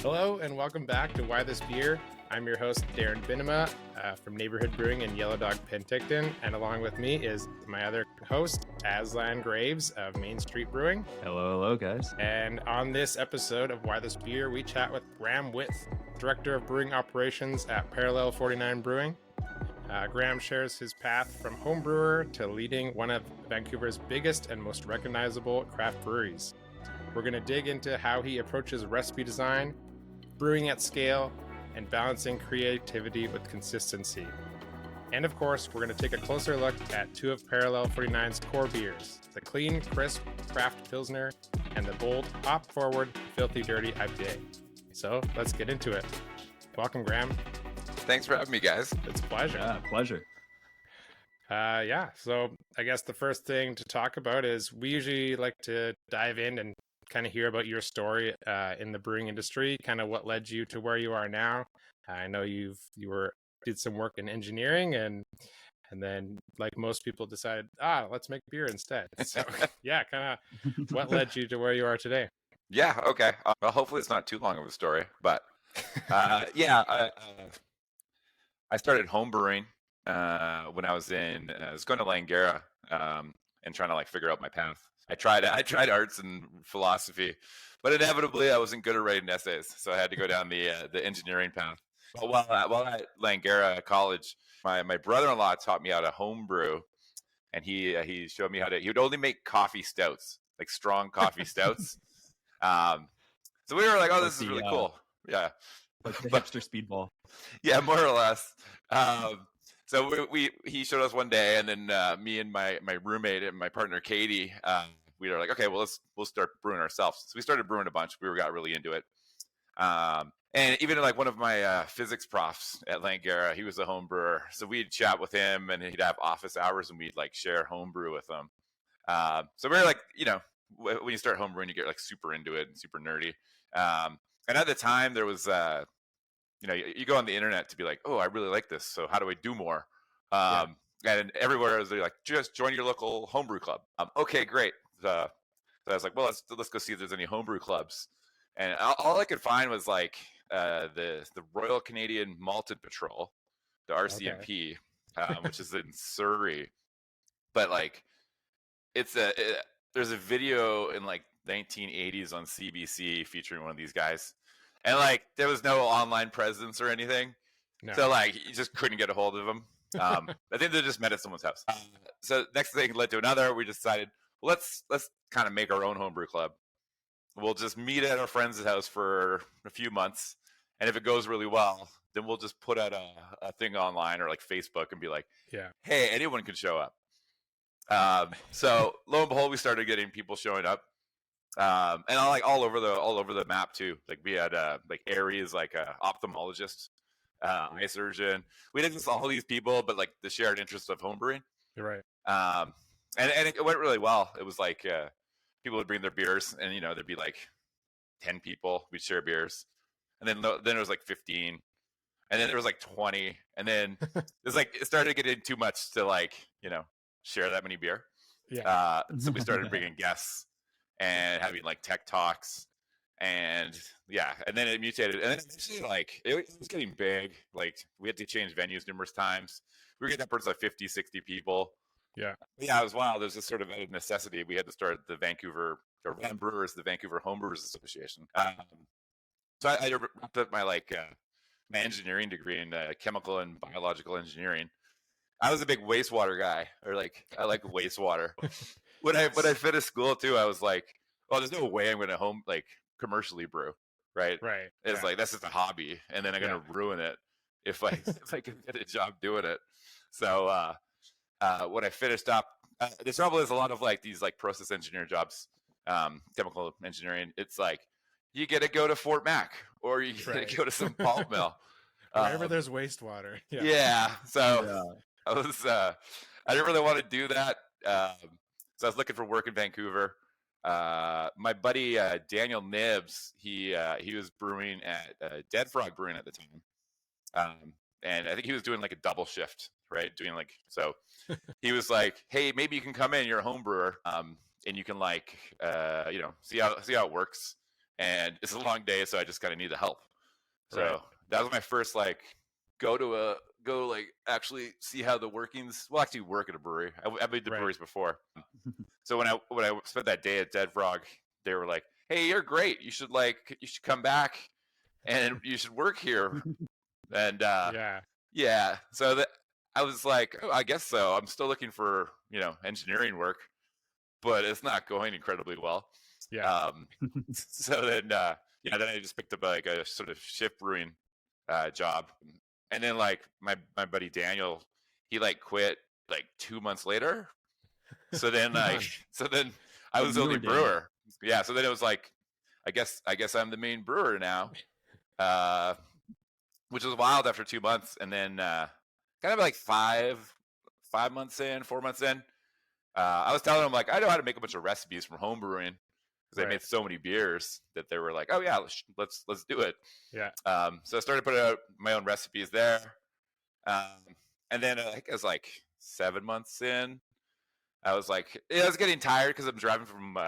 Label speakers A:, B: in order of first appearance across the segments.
A: Hello and welcome back to Why This Beer. I'm your host, Darren Binema from Neighborhood Brewing in Yellow Dog, Penticton. And along with me is my other host, Azlan Graves of Main Street Brewing.
B: Hello, guys.
A: And on this episode of Why This Beer, we chat with Graham With, Director of Brewing Operations at Parallel 49 Brewing. Graham shares his path from home brewer to leading one of Vancouver's biggest and most recognizable craft breweries. We're going to dig into how he approaches recipe design, brewing at scale, and balancing creativity with consistency. And of course, we're going to take a closer look at two of Parallel 49's core beers, the clean, crisp Craft Pilsner and the bold, hop-forward, filthy, dirty IPA. So let's get into it. Welcome, Graham.
C: Thanks for having me, guys.
A: It's a pleasure.
B: Yeah, pleasure.
A: So I guess the first thing to talk about is we usually like to dive in and kind of hear about your story in the brewing industry, kind of what led you to where you are now. I know you did some work in engineering and then, like most people, decided, let's make beer instead. So yeah, kind of what led you to where you are today.
C: Yeah, okay. Well, hopefully it's not too long of a story, but I started home brewing when I was going to Langara and trying to figure out my path. I tried arts and philosophy, but inevitably I wasn't good at writing essays, so I had to go down the engineering path. But while at Langara College, my brother-in-law taught me how to home brew, and he showed me he would only make coffee stouts, like strong coffee stouts. So we were like, oh, this is really cool. Yeah.
B: Like the hipster speedball.
C: Yeah, more or less. So he showed us one day, and then me and my roommate and my partner Katie, we were like, okay, well we'll start brewing ourselves. So we started brewing a bunch. We got really into it. And even one of my physics profs at Langara, he was a home brewer. So we'd chat with him, and he'd have office hours, and we'd share home brew with him. So we were when you start home brewing, you get super into it and super nerdy. And at the time, there was you go on the internet to be like, oh, I really like this, so how do I do more? And everywhere they're like, just join your local homebrew club. Okay, great. So I was like, well, let's go see if there's any homebrew clubs. And all I could find was the Royal Canadian Malted Patrol, the RCMP, which is in Surrey. But there's a video in 1980s on CBC featuring one of these guys. And there was no online presence or anything. No. So you just couldn't get a hold of them. I think they just met at someone's house. So next thing led to another. We decided, well, let's kind of make our own homebrew club. We'll just meet at our friend's house for a few months, and if it goes really well, then we'll just put out a thing online or Facebook and be like, hey, anyone can show up. So lo and behold, we started getting people showing up. And all over the map too. We had areas ophthalmologist, eye surgeon. We didn't all these people, but the shared interest of homebrewing.
A: You're right.
C: And it went really well. It was people would bring their beers, and there'd be 10 people. We'd share beers, and then it was 15, and then there was 20, and then it started getting too much to share that many beer.
A: Yeah.
C: So we started bringing guests and having tech talks, and then it mutated, and then eventually it was getting big. We had to change venues numerous times. We were getting upwards of 50, 60 people.
A: Yeah,
C: it was wild. There's just sort of a necessity. We had to start the Vancouver Brewers, the Vancouver Home Brewers Association. So I wrapped up my my engineering degree in chemical and biological engineering. I was a big wastewater guy, or I like wastewater. When I finished school too, I was like, oh, there's no way I'm going to commercially brew, right?
A: Right.
C: It's that's just a hobby, and then I'm going to ruin it if I can get a job doing it. So when I finished up, the trouble is a lot of these process engineer jobs, chemical engineering. It's you get to go to Fort Mac, or you get to go to some pulp mill.
A: Wherever there's wastewater.
C: Yeah. So I was I didn't really want to do that. So I was looking for work in Vancouver. My buddy Daniel Nibbs, he was brewing at Dead Frog Brewing at the time, and I think he was doing a double shift, right? Doing so. He was like, "Hey, maybe you can come in. You're a home brewer, and you can see how it works, and it's a long day, so I just kind of need the help. So
A: Right.
C: that was my first like go like actually see how the workings. Well, actually work at a brewery. I've been to
A: Right.
C: breweries before. So when I spent that day at Dead Frog, they were like, "Hey, you're great. You should come back, and you should work here." And
A: Yeah.
C: so that I was like, "Oh, I guess so." I'm still looking for engineering work, but it's not going incredibly well.
A: Yeah.
C: So then then I just picked up like a sort of shift brewing job, and then like my buddy Daniel, he like quit like 2 months later. So then I was the only brewer. Yeah. So then it was like, I guess I'm the main brewer now, which was wild after 2 months. And then kind of like 5 months in, 4 months in, I was telling them like, I know how to make a bunch of recipes from home brewing because I made so many beers that they were like, oh yeah, let's do it.
A: Yeah.
C: So I started putting out my own recipes there. And then I think it was like 7 months in, I was like, I was getting tired because I'm driving from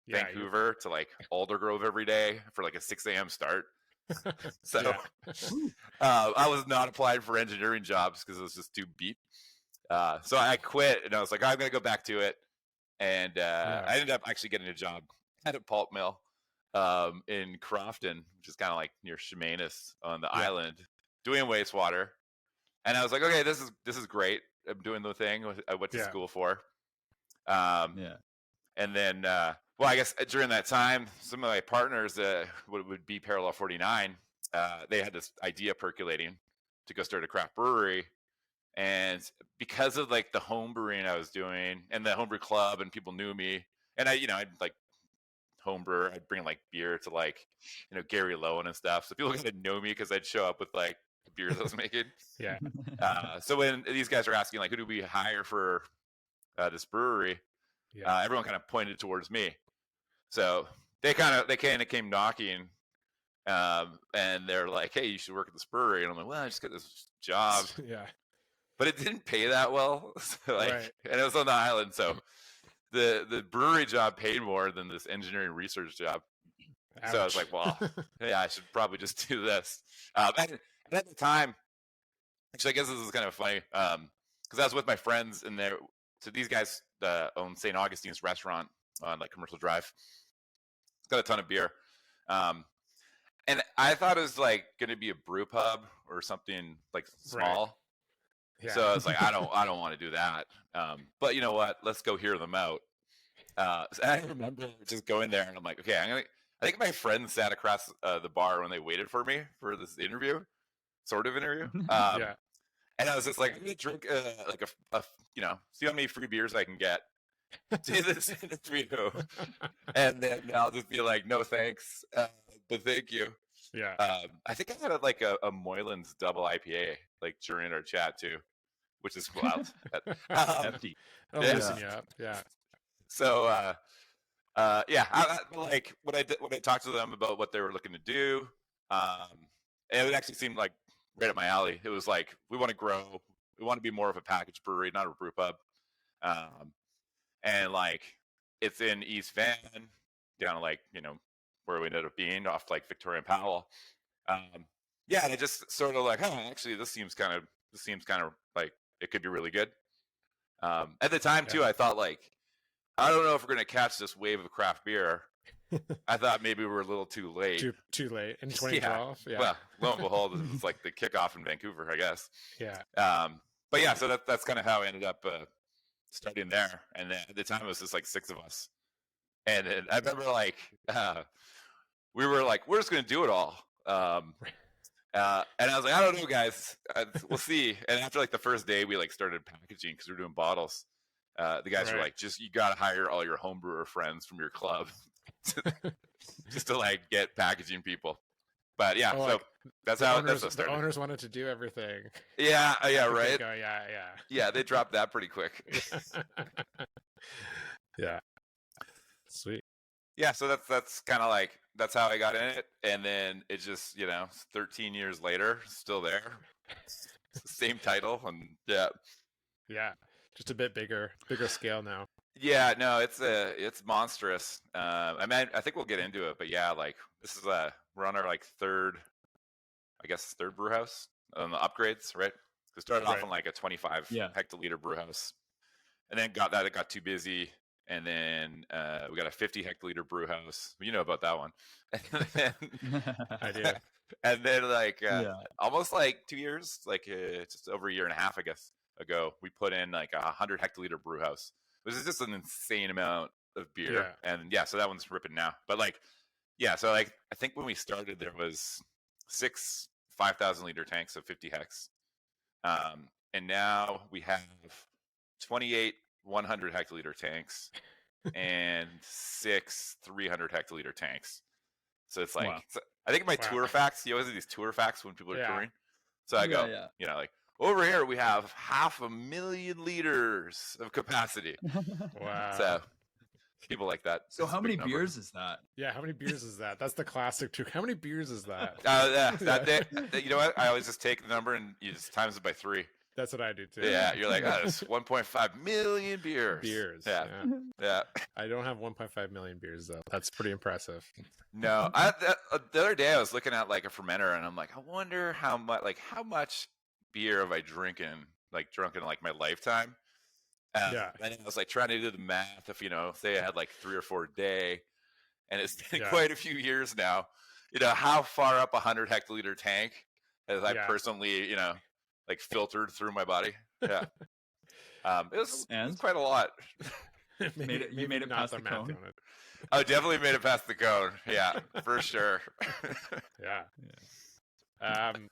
C: Vancouver to like Aldergrove every day for like a 6 a.m. start. So I was not applying for engineering jobs because it was just too beat. So I quit and I was like, I'm going to go back to it. And I ended up actually getting a job at a pulp mill in Crofton, which is kind of like near Chemainus on the island, doing wastewater. And I was like, okay, this is great. I'm doing the thing I went to school for. And then, well, I guess during that time, some of my partners would be Parallel 49. They had this idea percolating to go start a craft brewery. And because of like the home brewing I was doing and the homebrew club and people knew me, and I'd like homebrewer, I'd bring like beer to like, Gary Lowen and stuff. So people got to know me because I'd show up with like the beers I was making.
A: Yeah.
C: So when these guys were asking like, who do we hire for this brewery? Everyone kind of pointed towards me. So they kind of came knocking, and they're like, hey, you should work at this brewery. And I'm like, well, I just got this job.
A: Yeah.
C: But it didn't pay that well. So and it was on the island. So the brewery job paid more than this engineering research job. Ouch. So I was like, well, yeah, I should probably just do this. And at the time, actually, I guess this is kind of funny because I was with my friends in there. So these guys own St. Augustine's restaurant on like Commercial Drive. It's got a ton of beer. And I thought it was like going to be a brew pub or something like small. Right. Yeah. So I was like, I don't want to do that. But you know what? Let's go hear them out. So I remember just going there and I'm like, okay, I think my friends sat across the bar when they waited for me for this interview, sort of interview. And I was just like, I'm going to drink like see how many free beers I can get to this interview. And then I'll just be like, no, thanks. But thank you.
A: Yeah.
C: I think I had like a Moylan's double IPA like during our chat too, which is wild.
B: Hefty.
A: Loosen you up. Yeah.
C: So, I like when I talked to them about what they were looking to do, it actually seemed like right up my alley. It was like, we want to grow. We want to be more of a package brewery, not a brew pub. And like, it's in East Van, down like, where we ended up being off like Victoria and Powell. And I just sort of like, actually, this seems kind of like it could be really good. At the time too, I thought like, I don't know if we're going to catch this wave of craft beer. I thought maybe we were a little too late.
A: Too late in 2012. Yeah.
C: Well, lo and behold, it's like the kickoff in Vancouver, I guess.
A: Yeah.
C: But yeah, so that's kind of how I ended up starting there. And then at the time, it was just like 6 of us. And then I remember like we were like, we're just going to do it all. And I was like, I don't know, guys. We'll see. And after like the first day, we like started packaging because we were doing bottles. The guys were like, you got to hire all your homebrewer friends from your club just to like get packaging people. But yeah, so that's how it started.
A: The owners wanted to do everything.
C: Yeah, right.
A: Go, yeah.
C: Yeah, they dropped that pretty quick.
A: Yeah. Sweet.
C: Yeah, so that's kind of like, that's how I got in it. And then it just, 13 years later, still there. Same title. And yeah.
A: Yeah. Just a bit bigger scale now.
C: Yeah, no, it's monstrous. I mean, I think we'll get into it, but yeah, like this is we're on our like third brew house on the upgrades, right? We started off
A: Right.
C: on like a 25
B: Yeah.
C: hectoliter brew house, and then it got too busy, and then we got a 50 hectoliter brew house. You know about that one.
A: I do.
C: And then like
B: Yeah.
C: almost like 2 years, like just over a year and a half, I guess, ago, we put in like a 100 hectoliter brew house, which is just an insane amount of beer.
A: Yeah.
C: And yeah, so that one's ripping now. But like, yeah, so like I think when we started, there was 6 5,000 liter tanks of 50 hex, and now we have 28 100 hectoliter tanks and 6 300 hectoliter tanks. So it's like,
B: Wow.
C: I think my
A: Wow.
C: tour facts, you always have these tour facts when people are
A: Yeah.
C: touring. So I go,
B: Yeah.
C: you know, like over here we have 500,000 liters of capacity.
A: Wow.
C: So people like that.
B: So
C: It's a
B: how
C: big
B: many
C: number.
B: beers is that?
A: Yeah, how many beers is that? That's the classic too. How many beers is that?
C: You know what? I always just take the number and you just times it by 3.
A: That's what I do too.
C: Yeah, you're like, oh, it's 1.5 million beers.
A: Beers.
C: Yeah. Yeah.
A: I don't have 1.5 million beers though. That's pretty impressive.
C: No, the other day I was looking at like a fermenter and I'm like, I wonder how much beer have I drunk in like my lifetime.
A: Yeah.
C: And I was like trying to do the math. If say I had like 3 or 4 a day, and it's been
A: Yeah.
C: quite a few years now. How far up a 100 hectoliter tank has I
A: Yeah.
C: personally like filtered through my body? Yeah. It was
B: And?
C: quite a lot.
B: You made it
A: not
B: past
A: the
B: the
A: math
B: cone?
A: on it.
C: I definitely made it past the cone. Yeah, for sure.
A: Yeah.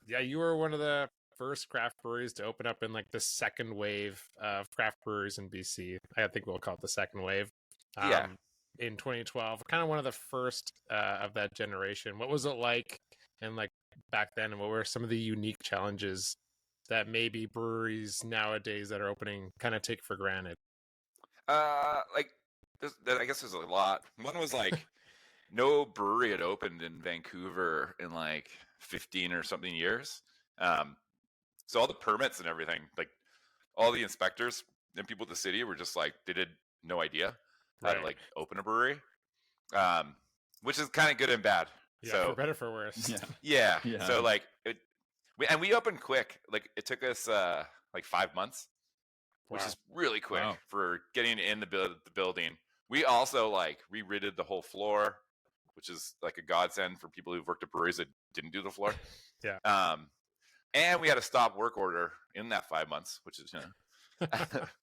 A: Yeah, you were one of the first craft breweries to open up in like the second wave of craft breweries in BC. I think we'll call it the second wave.
C: Yeah.
A: In 2012, kind of one of the first of that generation. What was it like, and like back then, and what were some of the unique challenges that maybe breweries nowadays that are opening kind of take for granted?
C: Like, I guess there's a lot. One was like, no brewery had opened in Vancouver in like 15 or something years. So all the permits and everything, like all the inspectors and people at the city were just like, they did no idea how to
A: Right.
C: like open a brewery, which is kind of good and bad.
A: Yeah,
C: So
A: for better for worse.
B: Yeah.
C: yeah.
B: Yeah.
C: So like we opened quick. Like it took us like 5 months, which
A: Wow.
C: is really quick
B: Wow.
C: for getting in the building. We also like re-ridded the whole floor, which is like a godsend for people who've worked at breweries that didn't do the floor.
A: Yeah.
C: And we had a stop work order in that 5 months, which is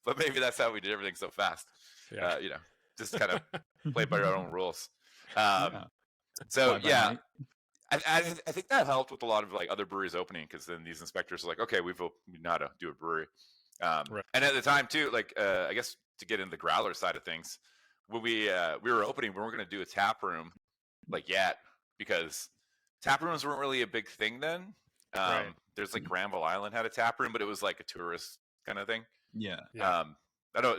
C: but maybe that's how we did everything so fast.
A: Yeah.
C: Just kind of played by our own rules.
B: Yeah.
C: So
B: Fly by
C: yeah.
B: night.
C: I think that helped with a lot of like other breweries opening, because then these inspectors are like, okay, we know how to do a brewery.
A: Right.
C: And at the time too, like I guess to get into the growler side of things, when we were opening, we weren't going to do a tap room like yet, because tap rooms weren't really a big thing then.
A: Right.
C: There's like Granville Island had a tap room, but it was like a tourist kind of thing.
B: Yeah.
A: Yeah.
C: I don't,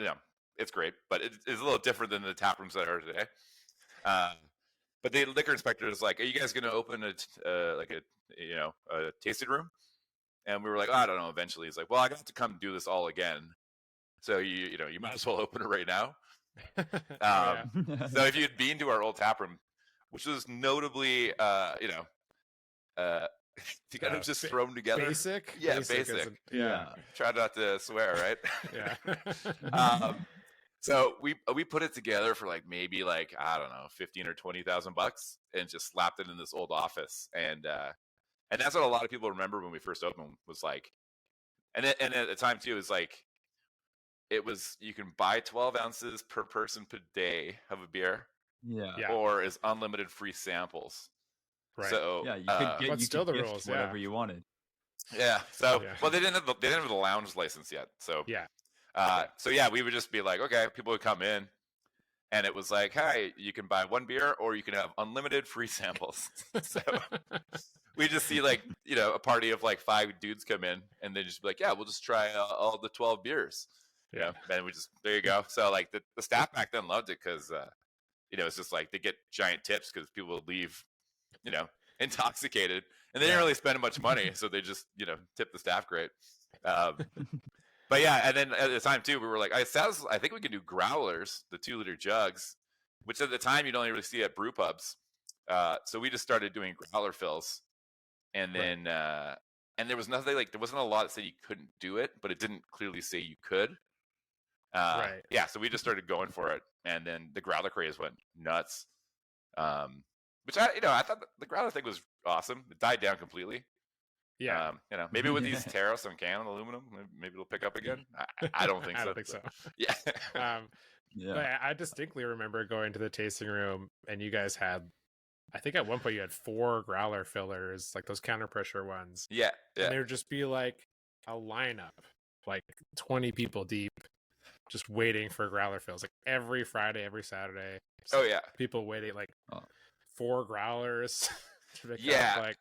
C: it's great, but it's a little different than the tap rooms that are today. But the liquor inspector is like, "Are you guys going to open a tasting room?" And we were like, "Oh, I don't know." Eventually, he's like, "Well, I got to come do this all again, so you might as well open it right now."
A: Yeah.
C: So if you had been to our old tap room, which was notably, you kind of just throw them together.
A: Basic?
C: Yeah,
A: Basic.
C: basic.
A: Yeah.
C: Try not to swear, right?
A: Yeah.
C: So we put it together for like maybe like, I don't know, 15 or 20,000 bucks, and just slapped it in this old office. And that's what a lot of people remember when we first opened, was like, and at the time too, is like, it was, you can buy 12 ounces per person per day of a beer,
B: Yeah.
A: Yeah.
C: or is unlimited free samples.
A: Right.
C: So
B: Yeah, you could get
A: But
B: you
A: still
B: could
A: the
B: gift
A: rules,
B: whatever
A: yeah.
B: you wanted.
C: yeah. So
A: Yeah.
C: well, they didn't have the lounge license yet. So
A: Yeah.
C: So yeah, we would just be like, okay, people would come in, and it was like, hey, you can buy one beer, or you can have unlimited free samples. So we just see like, a party of like 5 dudes come in, and they just be like, yeah, we'll just try all the 12 beers.
A: Yeah.
C: And we just, there you go. So like the staff back then loved it, because it's just like they get giant tips because people would leave, intoxicated, and they didn't
A: Yeah.
C: really spend much money, so they just tip the staff great. But yeah, and then at the time too, we were like, I think we could do growlers, the 2-liter jugs, which at the time you'd only really see at brew pubs. So we just started doing growler fills, and then and there was nothing like there wasn't a lot that said you couldn't do it, but it didn't clearly say you could. Yeah, so we just started going for it, and then the growler craze went nuts. Which I thought the growler thing was awesome. It died down completely.
A: Yeah.
C: Maybe with these tariffs on can and aluminum, maybe it'll pick up again. I don't think so.
A: I don't think so.
C: Yeah.
A: But I distinctly remember going to the tasting room, and you guys had, I think at one point you had 4 growler fillers, like those counter pressure ones.
C: Yeah.
A: And there would just be like a lineup, like 20 people deep, just waiting for growler fills, like every Friday, every Saturday.
C: Oh yeah.
A: People waiting like 4 growlers. To pick
C: Yeah.
A: up, like,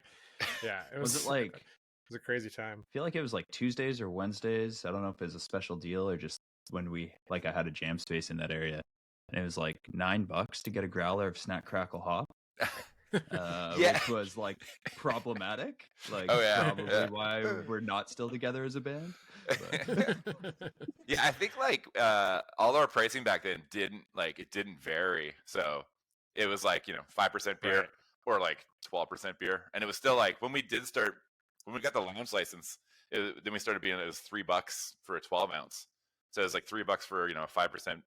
A: yeah. It was a crazy time.
D: I feel like it was like Tuesdays or Wednesdays. I don't know if it was a special deal or just when I had a jam space in that area, and it was like $9 to get a growler of Snack Crackle Hop. Which was like problematic. Like, probably why we're not still together as a band.
C: Yeah, I think like all our pricing back then didn't vary. So it was like 5% beer or like 12% beer, and it was still like when we got the lounge license, then we started being it was $3 for a 12-ounce. So it was like $3 for 5%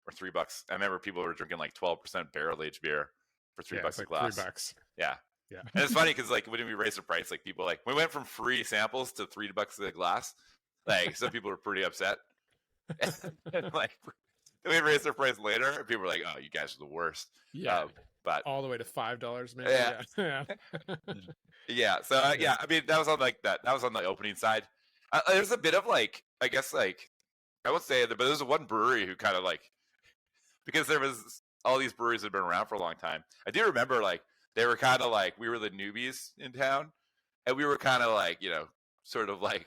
C: or $3. I remember people were drinking like 12% barrel aged beer for $3 a glass.
A: $3.
C: Yeah. And it's funny because like when we raised the price, like people we went from free samples to $3 a glass. Like some people were pretty upset. And, like we raised the price later, and people were like, "Oh, you guys are the worst."
A: Yeah.
C: But
A: all the way to $5, maybe.
C: Yeah. Yeah. So I mean, that was on like that. That was on the opening side. There's a bit of like, I guess like, I won't say that, but there's one brewery who kind of like, because there was all these breweries that had been around for a long time. I do remember like they were kind of like we were the newbies in town, and we were kind of like sort of like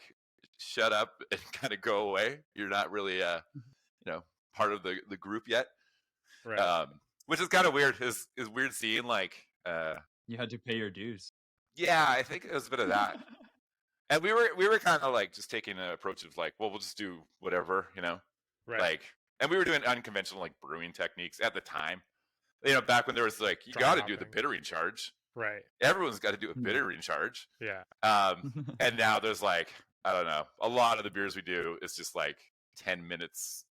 C: shut up and kind of go away. You're not really part of the group yet.
A: Right.
C: Which is kind of weird. Is weird seeing like
D: you had to pay your dues.
C: Yeah, I think it was a bit of that. And we were kind of like just taking an approach of like, well, we'll just do whatever,
A: Right.
C: Like, and we were doing unconventional like brewing techniques at the time. Back when there was like, you
A: Dry
C: got to
A: hopping.
C: do the bittering charge.
A: Right.
C: Everyone's got to do a bittering charge.
A: Yeah.
C: And now there's like, I don't know, a lot of the beers we do is just like 10 minutes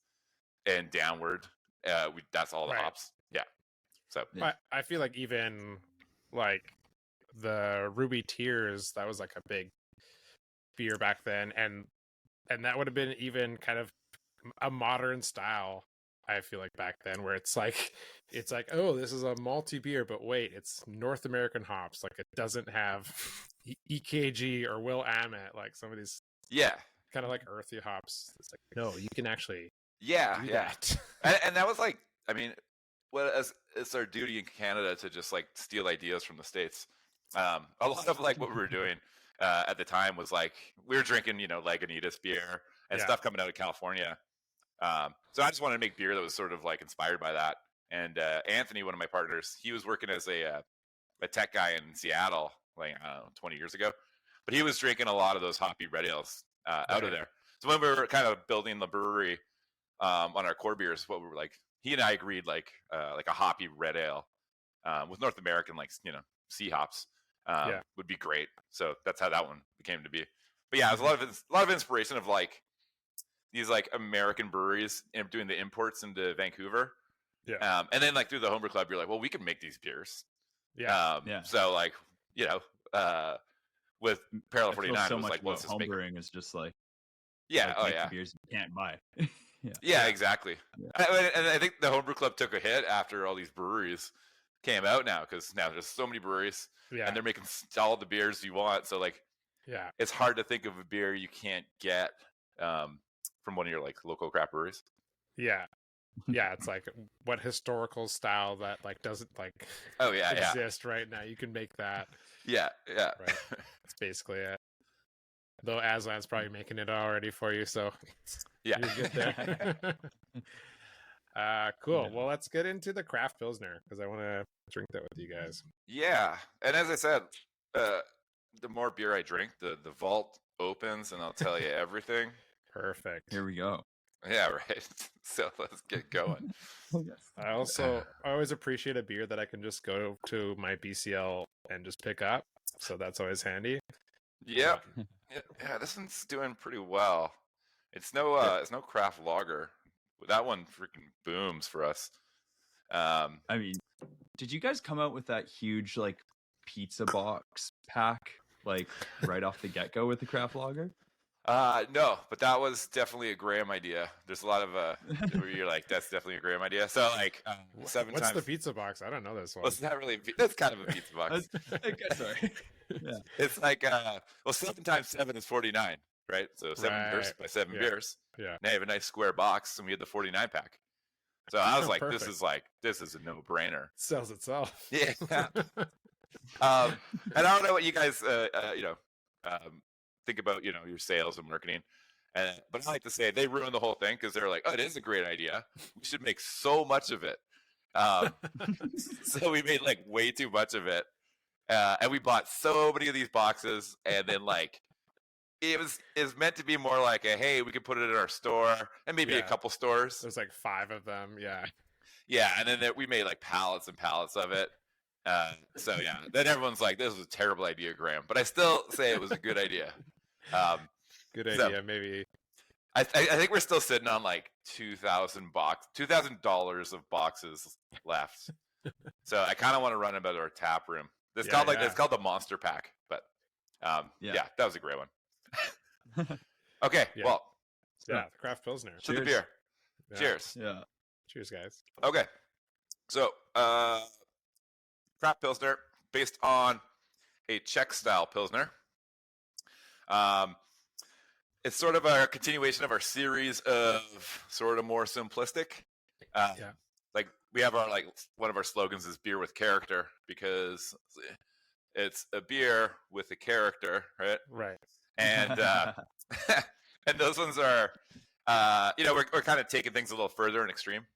C: and downward. That's all the hops. Yeah. So
A: I feel like even like the Ruby Tears, that was like a big beer back then, and that would have been even kind of a modern style. I feel like back then, where it's like, oh, this is a malty beer, but wait, it's North American hops. Like it doesn't have EKG or Will Amet, like some of these kind of like earthy hops. It's like, no, you can actually do that.
C: And that was like, I mean, well, it's our duty in Canada to just like steal ideas from the States. A lot of like what we were doing at the time was like we were drinking Lagunitas beer and stuff coming out of California. So I just wanted to make beer that was sort of like inspired by that. And Anthony, one of my partners, he was working as a tech guy in Seattle, like I don't know, 20 years ago. But he was drinking a lot of those hoppy red ales out of there. So when we were kind of building the brewery on our core beers, what we were like, he and I agreed like a hoppy red ale with North American sea hops would be great. So that's how that one became to be. But yeah, it was a lot of inspiration of like these like American breweries doing the imports into Vancouver.
A: Yeah.
C: And then like through the homebrew club, you're like, well, we can make these beers.
A: Yeah.
C: So like, with Parallel 49,
D: so
C: it was
D: much
C: like, well, let's just make
D: homebrewing is just like beers you can't buy.
C: Yeah, exactly. Yeah. And I think the homebrew club took a hit after all these breweries came out now, because now there's so many breweries and they're making all the beers you want. So like, it's hard to think of a beer you can't get from one of your like local craft breweries.
A: Yeah. It's like what historical style that like doesn't like exist right now. You can make that.
C: Yeah.
A: Right. That's basically it. Though Azlan's probably making it already for you, so
C: yeah,
A: you're good there. Cool. Well, let's get into the Craft Pilsner because I want to drink that with you guys.
C: Yeah, and as I said, the more beer I drink, the vault opens, and I'll tell you everything.
A: Perfect.
D: Here we go.
C: Yeah, right. So let's get going.
A: I always appreciate a beer that I can just go to my BCL and just pick up. So that's always handy.
C: Yeah, yeah. This one's doing pretty well. It's no craft lager. That one freaking booms for us.
D: I mean, did you guys come out with that huge like pizza box pack like right off the get-go with the craft lager?
C: No, but that was definitely a Graham idea. There's a lot of where you're like, that's definitely a Graham idea. So like
A: What's the pizza box? I don't know this one.
C: Well, it's not really. That's kind of a pizza box.
D: Sorry. Yeah.
C: It's like 7 times 7 is 49, right? So 7 beers by 7 beers.
A: Yeah.
C: They have a nice square box, and we had the 49 pack. So I was like,
A: Perfect.
C: this is a no-brainer.
A: Sells itself.
C: Yeah. And I don't know what you guys think about your sales and marketing, but I like to say they ruined the whole thing because they're like, oh, it is a great idea. We should make so much of it. So we made like way too much of it, and we bought so many of these boxes, and then like it was meant to be more like a hey, we could put it in our store and maybe a couple stores.
A: There's like 5 of them.
C: Yeah, and then we made like pallets and pallets of it. So yeah, then everyone's like, this was a terrible idea, Graham, but I still say it was a good idea.
A: Good idea. Maybe
C: I think we're still sitting on like $2,000 of boxes left. So I kind of want to run about our tap room. It's called the Monster Pack, but yeah, that was a great one. Okay, well,
A: the Craft Pilsner.
C: to the beer.
A: Yeah.
C: Cheers.
D: Yeah.
A: Cheers, guys.
C: Okay, so Craft Pilsner based on a Czech style Pilsner. It's sort of a continuation of our series of sort of more simplistic. Like we have our one of our slogans is beer with character because it's a beer with a character, right?
A: Right.
C: And and those ones are we're kind of taking things a little further and extreme.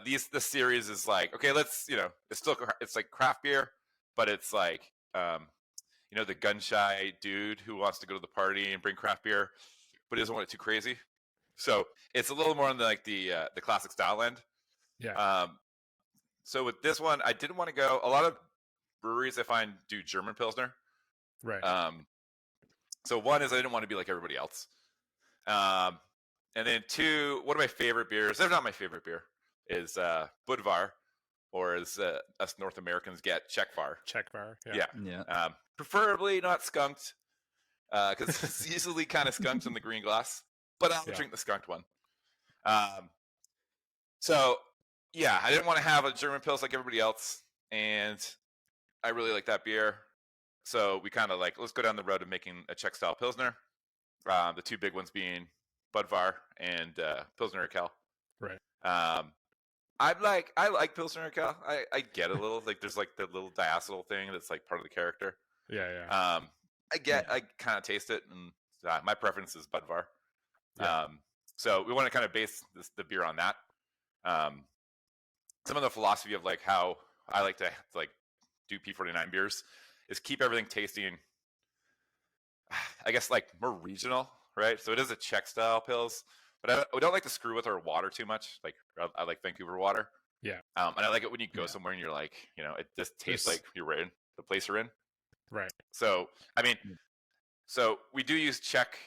C: This series is like, okay, let's it's like craft beer, but it's like the gun shy dude who wants to go to the party and bring craft beer, but he doesn't want it too crazy. So it's a little more on the classic style end.
A: Yeah.
C: So with this one, I didn't want to go. A lot of breweries I find do German Pilsner.
A: Right.
C: So one is I didn't want to be like everybody else. And then 2, one of my favorite beers, if not my favorite beer, is Budvar, or as us North Americans get, Czechvar.
A: Czechvar.
C: Yeah. Preferably not skunked, because it's easily kind of skunked in the green glass, but I'll drink the skunked one. So, yeah, I didn't want to have a German Pils like everybody else, and I really like that beer. So we kind of let's go down the road of making a Czech style Pilsner. The 2 big ones being Budvar and Pilsner Urquell.
A: Right.
C: I like Pilsner Urquell. I get a little there's like the little diacetyl thing that's like part of the character.
A: Yeah.
C: I kind of taste it, and my preference is Budvar. So we want to kind of base the beer on that. Some of the philosophy of like how I like to do P49 beers is keep everything tasting, I guess, like more regional, right? So it is a Czech style Pils, but I don't like to screw with our water too much. Like I like Vancouver water.
A: Yeah.
C: And I like it when you go somewhere and you're like, it just tastes like you're in the place you're in.
A: Right.
C: So I mean, we do use Czech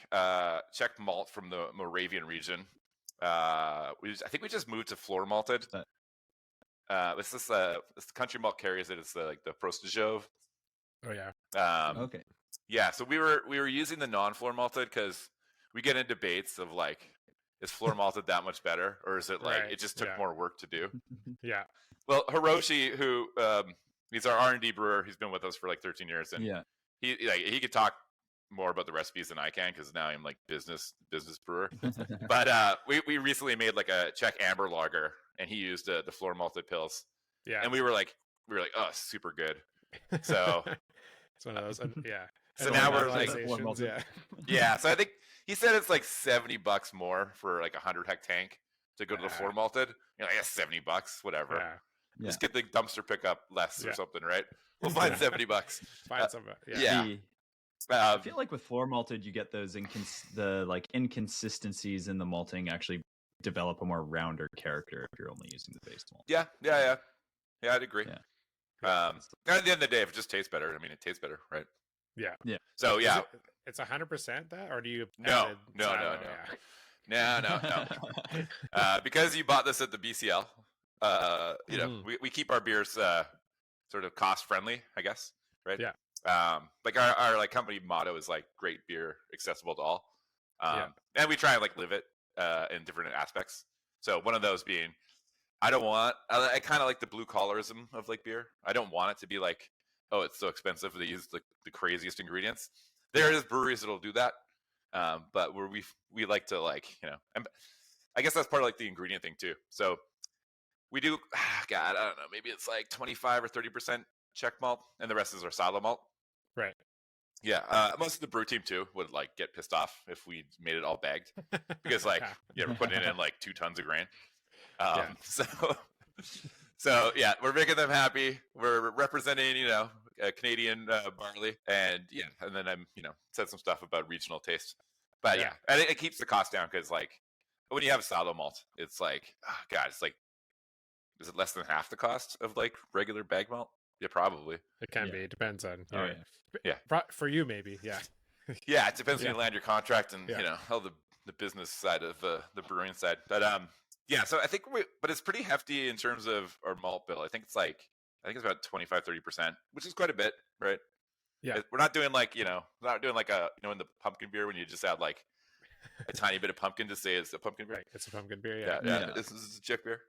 C: malt from the Moravian region. I think we just moved to floor malted. It's this country malt carries it. It's the Prostojov.
A: Oh yeah.
D: Okay.
C: Yeah. So we were using the non-floor malted because we get in debates of like, is floor malted that much better, or is it like it just took more work to do?
A: Yeah.
C: Well, Hiroshi, who he's our R&D brewer, he's been with us for like 13 years, and he could talk more about the recipes than I can because now I'm like business brewer. But we recently made like a Czech amber lager, and he used the floor malted Pils. Yeah. And we were like, oh, super good. So
A: it's one of those.
C: So now we're like,
A: yeah.
C: So I think he said it's like $70 more for like 100-hect tank to go to the floor malted. You're like, $70, whatever.
A: Yeah.
C: Just get the dumpster pickup less or something, right? We'll find $70.
A: Find some.
D: I feel like with floor malted, you get those inconsistencies in the malting actually develop a more rounder character if you're only using the base malt.
C: Yeah, I'd agree.
D: Yeah.
C: At the end of the day, if it just tastes better, I mean, it tastes better, right?
A: Yeah.
C: So yeah,
A: it's 100% that, or do you?
C: No. Because you bought this at the BCL, you know, we keep our beers sort of cost friendly, I guess, right?
A: Yeah.
C: Like our like company motto is like great beer accessible to all, and we try and like live it in different aspects. So one of those being, I kind of like the blue collarism of like beer. I don't want it to be like, oh, it's so expensive. They use the craziest ingredients. There is breweries that'll do that, but where we like to like, you know, and I guess that's part of like the ingredient thing too. So we do, God, I don't know, maybe it's like 25 or 30% Czech malt, and the rest is our silo malt.
A: Right.
C: Yeah, most of the brew team too would like get pissed off if we made it all bagged, because like we're putting in like 2 tons of grain. So yeah, we're making them happy. We're representing, you know, Canadian barley, and then I'm, you know, said some stuff about regional taste, but yeah, and it keeps the cost down because like when you have silo malt, it's like, oh God, it's like, is it less than half the cost of like regular bag malt? Yeah, probably.
A: It can be. It depends on.
C: Yeah.
A: For you, maybe. Yeah.
C: Yeah, it depends when you land your contract and you know how the business side of the brewing side. But yeah, so I think but it's pretty hefty in terms of our malt bill. I think it's about 25-30%, which is quite a bit, right?
A: Yeah.
C: We're not doing like, you know, in the pumpkin beer when you just add like a tiny bit of pumpkin to say it's a pumpkin beer.
A: Right. It's a pumpkin beer.
C: Yeah. This is a Czech beer.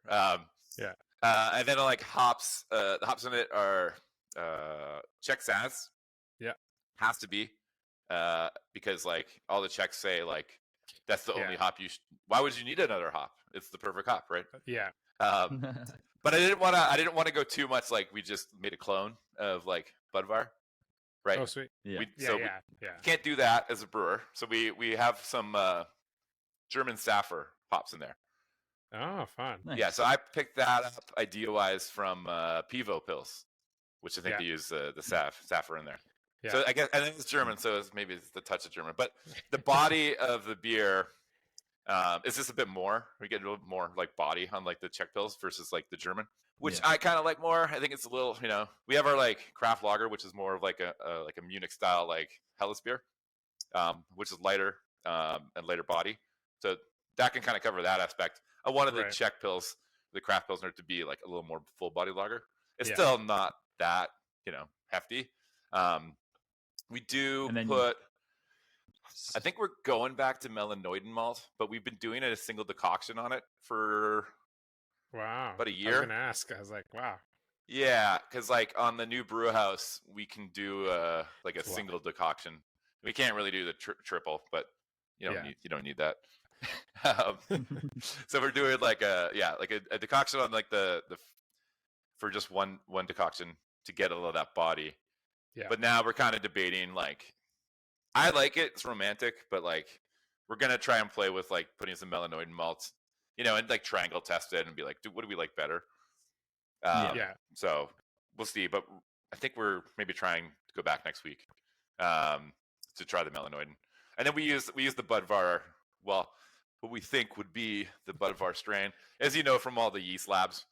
A: Yeah.
C: And then like hops, the hops in it are Czech Saz.
A: Yeah.
C: Has to be. Because like all the Czechs say like that's the only hop why would you need another hop? It's the perfect hop, right?
A: Yeah.
C: But I didn't want to go too much like we just made a clone of like Budvar. Right.
A: Oh sweet.
C: We
A: Yeah.
C: can't do that as a brewer. So we have some German Saffir hops in there.
A: Oh, fun.
D: Nice.
C: Yeah, so I picked that up idea-wise from Pivo Pils, which I think they use the Saffir in there.
A: Yeah.
C: So I guess, and it's German, so maybe it's the touch of German. But the body of the beer is just a bit more. We get a little more like body on like the Czech Pils versus like the German, which I kind of like more. I think it's a little, you know, we have our like craft lager, which is more of like a Munich style like Helles beer, which is lighter and lighter body. So that can kind of cover that aspect. I wanted the Czech Pils, the Craft Pilsner, to be like a little more full body lager. It's still not that, you know, hefty. We do I think we're going back to Melanoiden malt, but we've been doing a single decoction on it for about a year.
A: I was gonna ask. I was like, wow.
C: Yeah, because like on the new brew house, we can do like a single decoction. We can't really do the triple, but you don't need that. So we're doing like a decoction on like the for just one decoction to get a little of that body. Yeah. But now we're kind of debating, like, I like it, it's romantic, but like we're gonna try and play with like putting some Melanoiden malts, you know, and like triangle test it and be like, what do we like better? So we'll see, but I think we're maybe trying to go back next week to try the Melanoiden, and then we use the Budvar. Well, what we think would be the Budvar strain, as you know from all the yeast labs.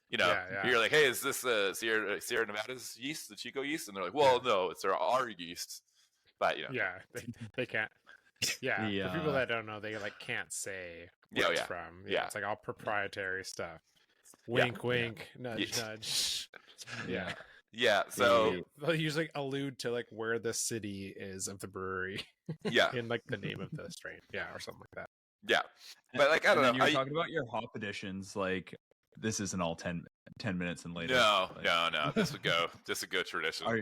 C: You know, you're like, hey, is this Sierra Nevada's yeast, the Chico yeast? And they're like, well, no, it's our yeast. But you know,
A: they can't. Yeah, for people that don't know, they like can't say where it's from. Yeah, it's like all proprietary stuff. Wink, wink, nudge, nudge.
C: Yeah. So
A: they'll usually allude to like where the city is of the brewery. In like the name of the strain. Yeah, or something like that.
C: Yeah, but like I don't know.
D: You were talking about your hop additions, like. This isn't all 10 minutes and later.
C: No. This would go traditional.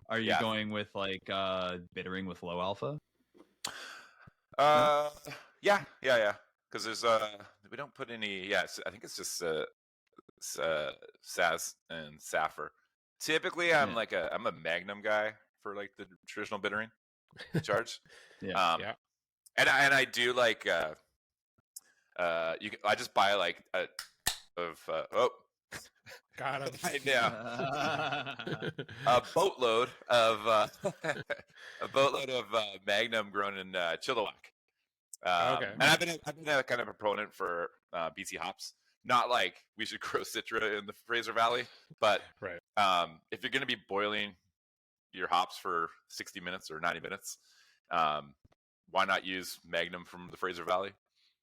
D: Are you going with like bittering with low alpha?
C: Yeah. Because there's we don't put any. I think it's just Saz and Saffir. Typically, I'm I'm a Magnum guy for like the traditional bittering charge. And I do like I just buy like
A: Got him.
C: I know. A boatload of Magnum grown in Chilliwack.
A: Okay.
C: And I've been a kind of a proponent for BC hops. Not like we should grow Citra in the Fraser Valley, but
A: Right.
C: if you're going to be boiling your hops for 60 minutes or 90 minutes, why not use Magnum from the Fraser Valley?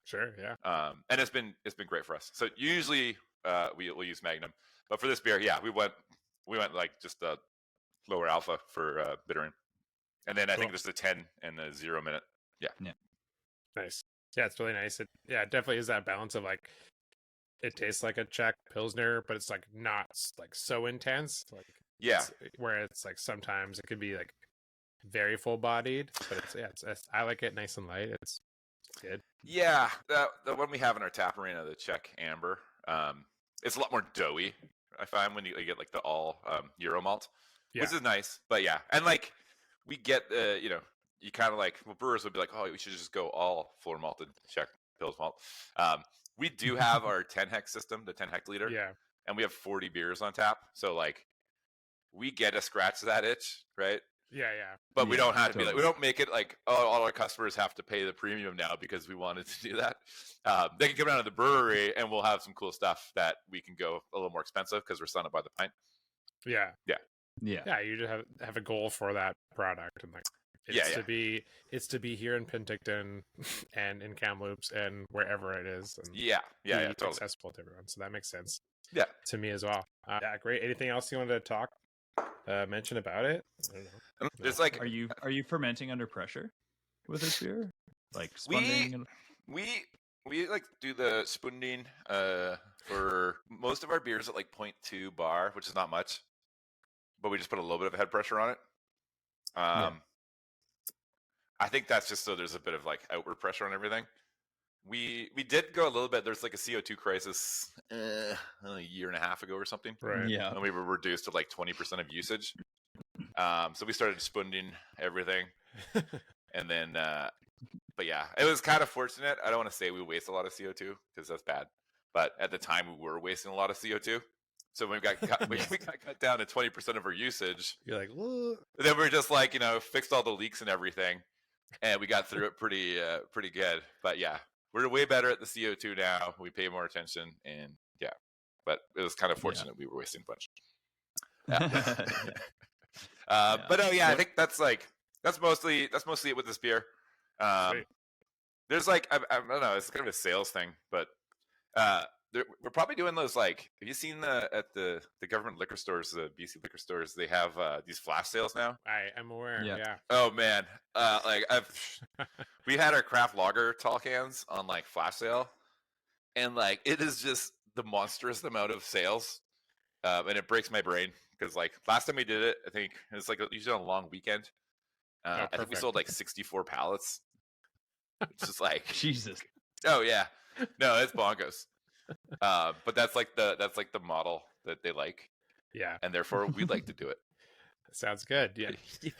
A: Sure. Yeah.
C: And it's been great for us. So usually we'll use Magnum, but for this beer, yeah, we went like just a lower alpha for bittering, and then I think just a 10 and a 0 minute. Yeah.
A: Nice. Yeah, it's really nice. It definitely is that balance of like it tastes like a Czech Pilsner, but it's like not like so intense. Like where it's like sometimes it could be like very full bodied, but it's I like it nice and light. It's good.
C: Yeah, the one we have in our tap arena, the Czech Amber, it's a lot more doughy. I find when you get like the all Euro malt, which is nice. But yeah, and like we get you kind of like brewers would be like, oh, we should just go all floor malted Czech Pils malt. We do have our 10 hex system, the 10 hectoliter, and we have 40 beers on tap, so like we get to scratch that itch, right?
A: Yeah.
C: But we don't have to be like, we don't make it like, oh, all our customers have to pay the premium now because we wanted to do that. They can come down to the brewery and we'll have some cool stuff that we can go a little more expensive because we're selling it by the pint.
A: Yeah. You just have a goal for that product, and like it's to be here in Penticton and in Kamloops and wherever it is. And
C: totally
A: accessible to everyone. So that makes sense.
C: Yeah,
A: to me as well. Great. Anything else you wanted to mention about it? I don't know.
C: There's like,
D: are you fermenting under pressure with this beer? Like spunning?
C: We like do the spunning for most of our beers at like 0.2 bar, which is not much, but we just put a little bit of head pressure on it. I think that's just so there's a bit of like outward pressure on everything. We did go a little bit. There's like a CO2 crisis a year and a half ago or something.
A: Right.
D: Yeah.
C: And we were reduced to like 20% of usage. So we started spunning everything. And then, but yeah, it was kind of fortunate. I don't want to say we waste a lot of CO2 because that's bad. But at the time we were wasting a lot of CO2. So when we got cut down to 20% of our usage,
A: you're like, what?
C: Then we're just like, fixed all the leaks and everything. And we got through it pretty good. But yeah, we're way better at the CO2 now. We pay more attention, and yeah. But it was kind of fortunate we were wasting a bunch. But no, I think that's mostly it with this beer. There's like I don't know, it's kind of a sales thing, but we're probably doing those like. Have you seen at the government liquor stores, the BC liquor stores? They have these flash sales now.
A: I am aware. Yeah.
C: Oh man, like we had our craft lager tall cans on like flash sale, and like it is just the monstrous amount of sales, and it breaks my brain because like last time we did it, I think it was like usually on a long weekend. I think we sold like 64 pallets. It's just like
D: Jesus.
C: Oh yeah, no, it's bonkers. But that's like the model that they like.
A: Yeah.
C: And therefore we like to do it.
A: Sounds good. Yeah.
C: Yeah.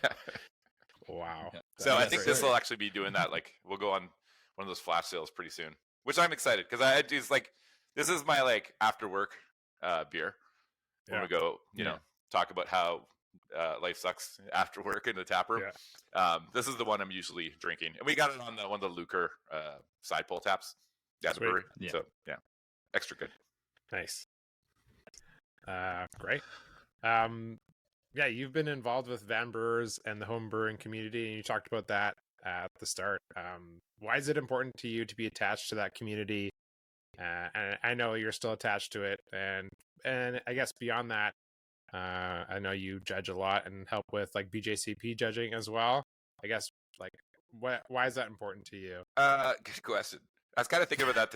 A: Wow.
C: Yeah. So I think this will actually be doing that. Like we'll go on one of those flash sales pretty soon, which I'm excited because I do like this is my like after work beer when we go, talk about how life sucks after work in the tap room. Yeah. This is the one I'm usually drinking, and we got it on one of the Lucre side pull taps. Yeah, the brewery. Yeah. So yeah. Extra good.
A: Nice. Great. You've been involved with Van Brewers and the home brewing community, and you talked about that at the start. Why is it important to you to be attached to that community? And I know you're still attached to it, and I guess beyond that, I know you judge a lot and help with like BJCP judging as well. I guess like why is that important to you?
C: Good question. I was kind of thinking about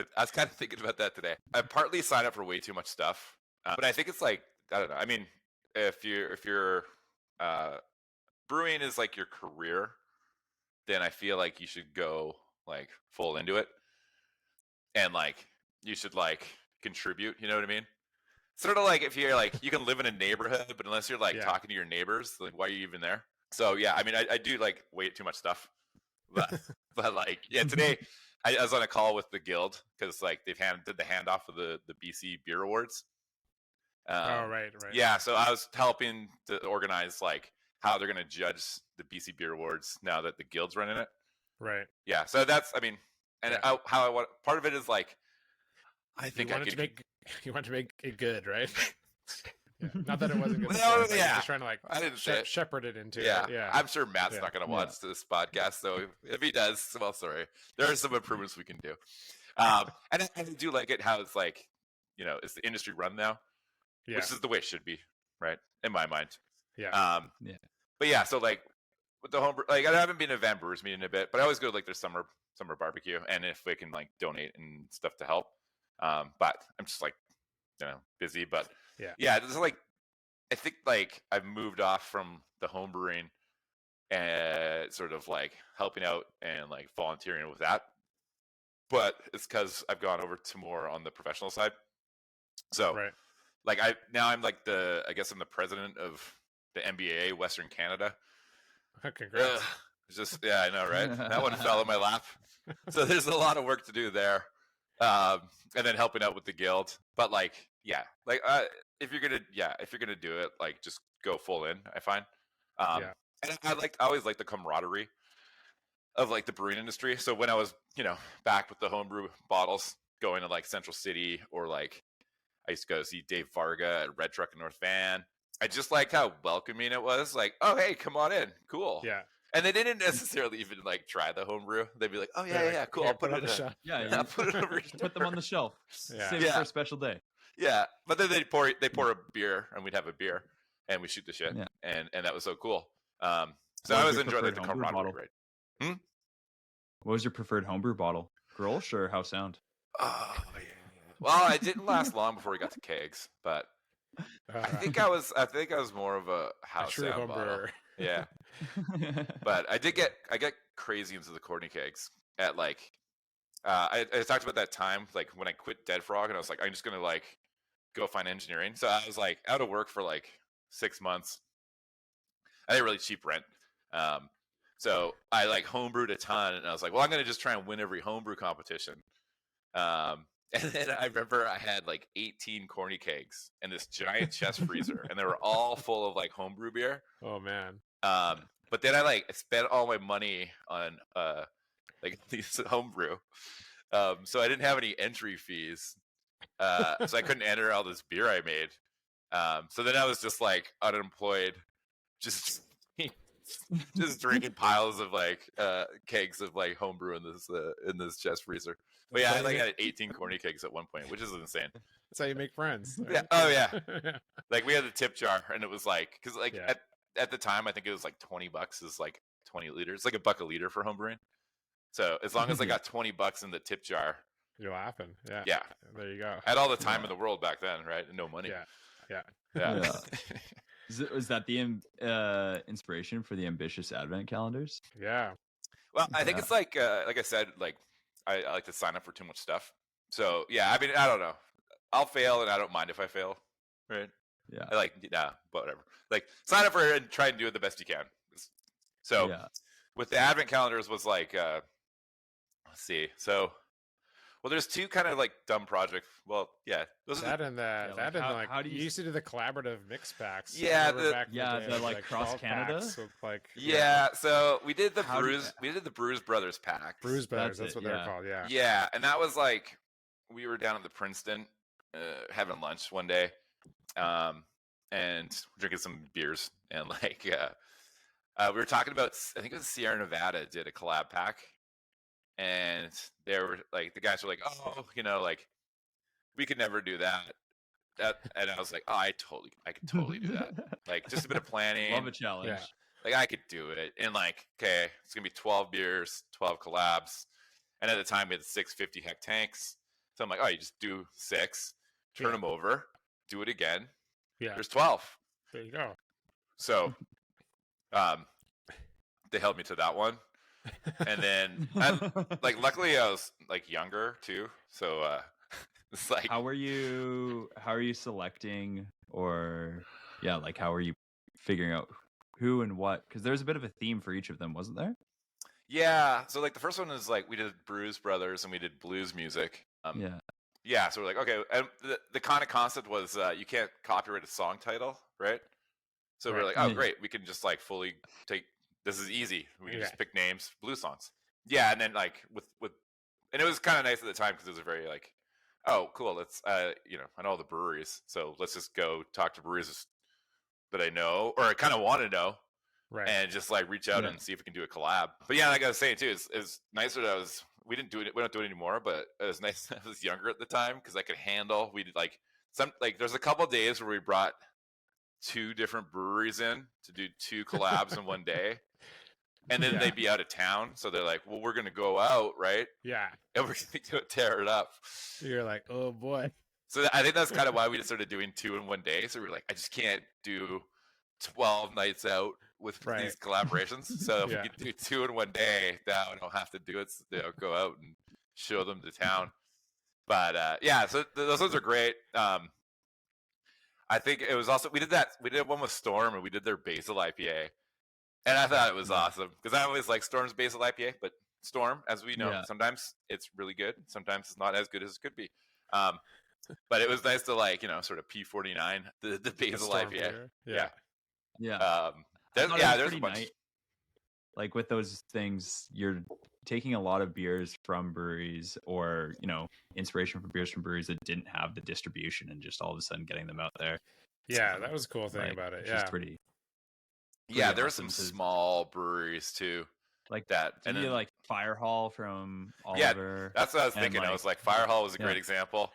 C: that today. I partly signed up for way too much stuff, but I think it's like I don't know. I mean, if you're brewing is like your career, then I feel like you should go like full into it, and like you should like contribute. You know what I mean? Sort of like if you're like you can live in a neighborhood, but unless you're like talking to your neighbors, like why are you even there? So yeah, I mean, I do like way too much stuff, but like today. I was on a call with the guild because like did the handoff of the BC Beer Awards,
A: Right.
C: Yeah, so I was helping to organize like how they're going to judge the BC Beer Awards now that the guild's running it.
A: Right.
C: Yeah, so that's, I mean, and how I want, part of it is like, I think
A: you want to make it good, right? Yeah. Not that it wasn't good.
C: Well,
A: before,
C: yeah.
A: Just trying to like
C: I didn't say it.
A: shepherd it into
C: Yeah.
A: it. Yeah.
C: I'm sure Matt's not going to watch this podcast, so if he does, well, sorry. There are some improvements we can do. And I do like it how it's like, you know, it's the industry run now, which is the way it should be, right? In my mind.
A: Yeah.
C: But yeah, so like with the homebrew, like I haven't been to Van Brewers meeting in a bit, but I always go to like their summer barbecue, and if we can like donate and stuff to help. But I'm just like, you know, busy. But yeah, this is like, I think like I've moved off from the homebrewing and sort of like helping out and like volunteering with that. But it's because I've gone over to more on the professional side. So like I'm like I guess I'm the president of the NBA Western Canada.
A: Congrats.
C: It's just, yeah, I know, right? That one fell in my lap. So there's a lot of work to do there. And then helping out with the guild. But like, yeah, like if you're gonna do it, like just go full in, I find. And I always like the camaraderie of like the brewing industry. So when I was, you know, back with the homebrew bottles, going to like Central City, or like I used to go see Dave Varga at Red Truck in North Van. I just liked how welcoming it was. Like, oh hey, come on in, cool.
A: Yeah.
C: And they didn't necessarily even like try the homebrew. They'd be like, "Oh yeah, cool. I'll put it on the
A: shelf."
C: Yeah, put it over.
D: Put them on the shelf.
A: Yeah.
D: Save it for a special day.
C: Yeah, but then they pour a beer, and we'd have a beer, and we shoot the shit,
D: Yeah.
C: and that was so cool. So I always enjoyed like the camaraderie. Right?
D: What was your preferred homebrew bottle? Grolsch or House Sound?
C: Oh yeah. Well, it didn't last long before we got to kegs, but I think I was more of a House Sound bottle. Yeah. But I get crazy into the corny kegs at like I talked about that time like when I quit Dead Frog, and I was like, I'm just gonna like go find engineering. So I was like out of work for like 6 months. I had really cheap rent. So I like homebrewed a ton, and I was like, well, I'm gonna just try and win every homebrew competition. And then I remember I had like 18 corny kegs and this giant chest freezer, and they were all full of like homebrew beer.
A: Oh man.
C: But then I spent all my money on like these homebrew. So I didn't have any entry fees. So I couldn't enter all this beer I made. So then I was just like unemployed, just drinking piles of like kegs of like homebrew in this chest freezer. But yeah, I like had 18 corny kegs at one point, which is insane.
A: That's how you make friends. Right?
C: Yeah. Oh yeah. Like we had the tip jar, and it was like, because like at the time I think it was like $20 is like 20 liters, like $1 a liter for homebrewing. So as long as I got $20 in the tip jar,
A: you're laughing. Yeah.
C: Yeah.
A: There you go.
C: I had all the time in the world back then, right? No money.
A: Yeah.
D: Is that the inspiration for the ambitious advent calendars?
A: Yeah.
C: Well, I think it's like I said, like I like to sign up for too much stuff. So yeah, I mean, I don't know. I'll fail, and I don't mind if I fail, right?
D: Yeah.
C: I like, whatever. Like sign up for it and try and do it the best you can. So with the advent calendars was like, let's see. So, well, there's two kind of like dumb projects. Well, yeah, those are
D: how do
A: you used to do the collaborative mix packs?
C: Yeah,
D: the like cross Canada.
A: Like
C: so we did the Brews Brothers packs.
A: Brews Brothers, that's what they're called. Yeah.
C: Yeah, and that was like we were down at the Princeton having lunch one day, and drinking some beers, and like we were talking about, I think it was Sierra Nevada did a collab pack. And they were like, the guys were like, oh, like we could never do that. And I was like, oh, I could totally do that. Like just a bit of planning.
D: Love a challenge.
A: Yeah.
C: Like I could do it. And like, okay, it's gonna be 12 beers, 12 collabs. And at the time we had 6 50-hect tanks. So I'm like, oh, you just do 6, turn them over, do it again.
A: Yeah.
C: There's 12.
A: There you go.
C: So they held me to that one. And then luckily I was like younger too, so it's like,
D: how are you selecting, or like how are you figuring out who and what, because there's a bit of a theme for each of them, wasn't there?
C: Yeah, so like the first one is like we did Brews Brothers and we did blues music, Yeah, so we're like, okay, and the kind of concept was you can't copyright a song title, right? So we're like, oh, great, we can just like fully take. This is easy. We can just pick names, blues songs. Yeah, and then like with, and it was kind of nice at the time because it was a very like, oh, cool. Let's I know all the breweries, so let's just go talk to breweries that I know or I kind of want to know, and just like reach out and see if we can do a collab. But yeah, like I was saying too, it's nicer that we didn't do it. We don't do it anymore, but it was nice that I was younger at the time because I could handle. We did like there's a couple of days where we brought 2 different breweries in to do 2 collabs in one day. And then they'd be out of town. So they're like, well, we're going to go out, right?
A: Yeah.
C: And we're going to tear it up.
A: You're like, oh, boy.
C: So I think that's kind of why we just started doing 2 in one day. So we're like, I just can't do 12 nights out with these collaborations. So if we could do 2 in one day, now I don't have to do it. Go out and show them to town. But so those ones are great. I think it was also we did one with Storm and we did their Basil IPA, and I thought it was awesome because I always like Storm's Basil IPA, but Storm, as we know, sometimes it's really good, sometimes it's not as good as it could be. But it was nice to sort of P49 the Basil IPA. There's a bunch.
D: Like with those things, you're taking a lot of beers from breweries or, inspiration from beers from breweries that didn't have the distribution and just all of a sudden getting them out there.
A: Yeah, that was a cool thing about it. Yeah.
D: Pretty
C: there were some small breweries too.
D: Like
C: that.
D: And then like Firehall from Oliver.
C: Yeah, that's what I was thinking. I was like, Firehall was a great example